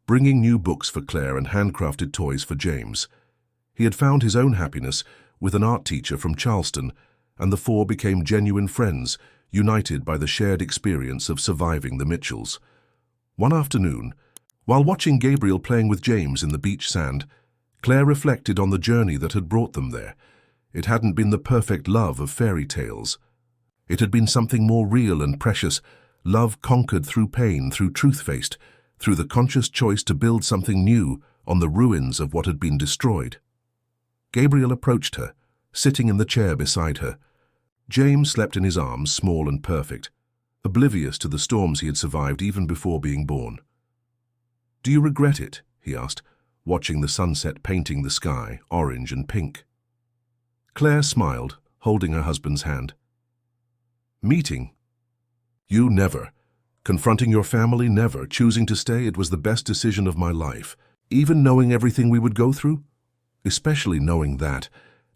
bringing new books for Claire and handcrafted toys for James. He had found his own happiness with an art teacher from Charleston, and the four became genuine friends, united by the shared experience of surviving the Mitchells. One afternoon, while watching Gabriel playing with James in the beach sand, Claire reflected on the journey that had brought them there. It hadn't been the perfect love of fairy tales. It had been something more real and precious, love conquered through pain, through truth-faced, through the conscious choice to build something new on the ruins of what had been destroyed. Gabriel approached her, sitting in the chair beside her. James slept in his arms, small and perfect, oblivious to the storms he had survived even before being born. "Do you regret it?" he asked, watching the sunset painting the sky orange and pink. Claire smiled, holding her husband's hand. "Meeting? You never. Confronting your family, never. Choosing to stay, it was the best decision of my life. Even knowing everything we would go through? Especially knowing that,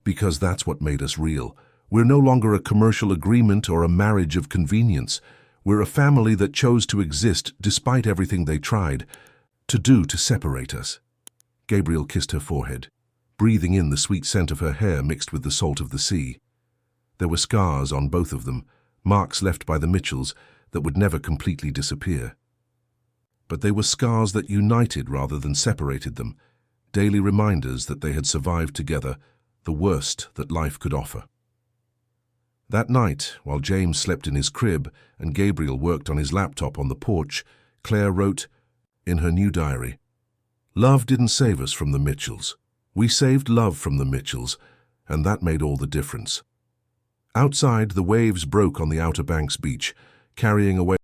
because that's what made us real. We're no longer a commercial agreement or a marriage of convenience. We're a family that chose to exist despite everything they tried to do to separate us." Gabriel kissed her forehead, breathing in the sweet scent of her hair mixed with the salt of the sea. There were scars on both of them, marks left by the Mitchells that would never completely disappear. But they were scars that united rather than separated them, daily reminders that they had survived together the worst that life could offer. That night, while James slept in his crib and Gabriel worked on his laptop on the porch, Claire wrote in her new diary, "Love didn't save us from the Mitchells. We saved love from the Mitchells, and that made all the difference." Outside, the waves broke on the Outer Banks beach, carrying away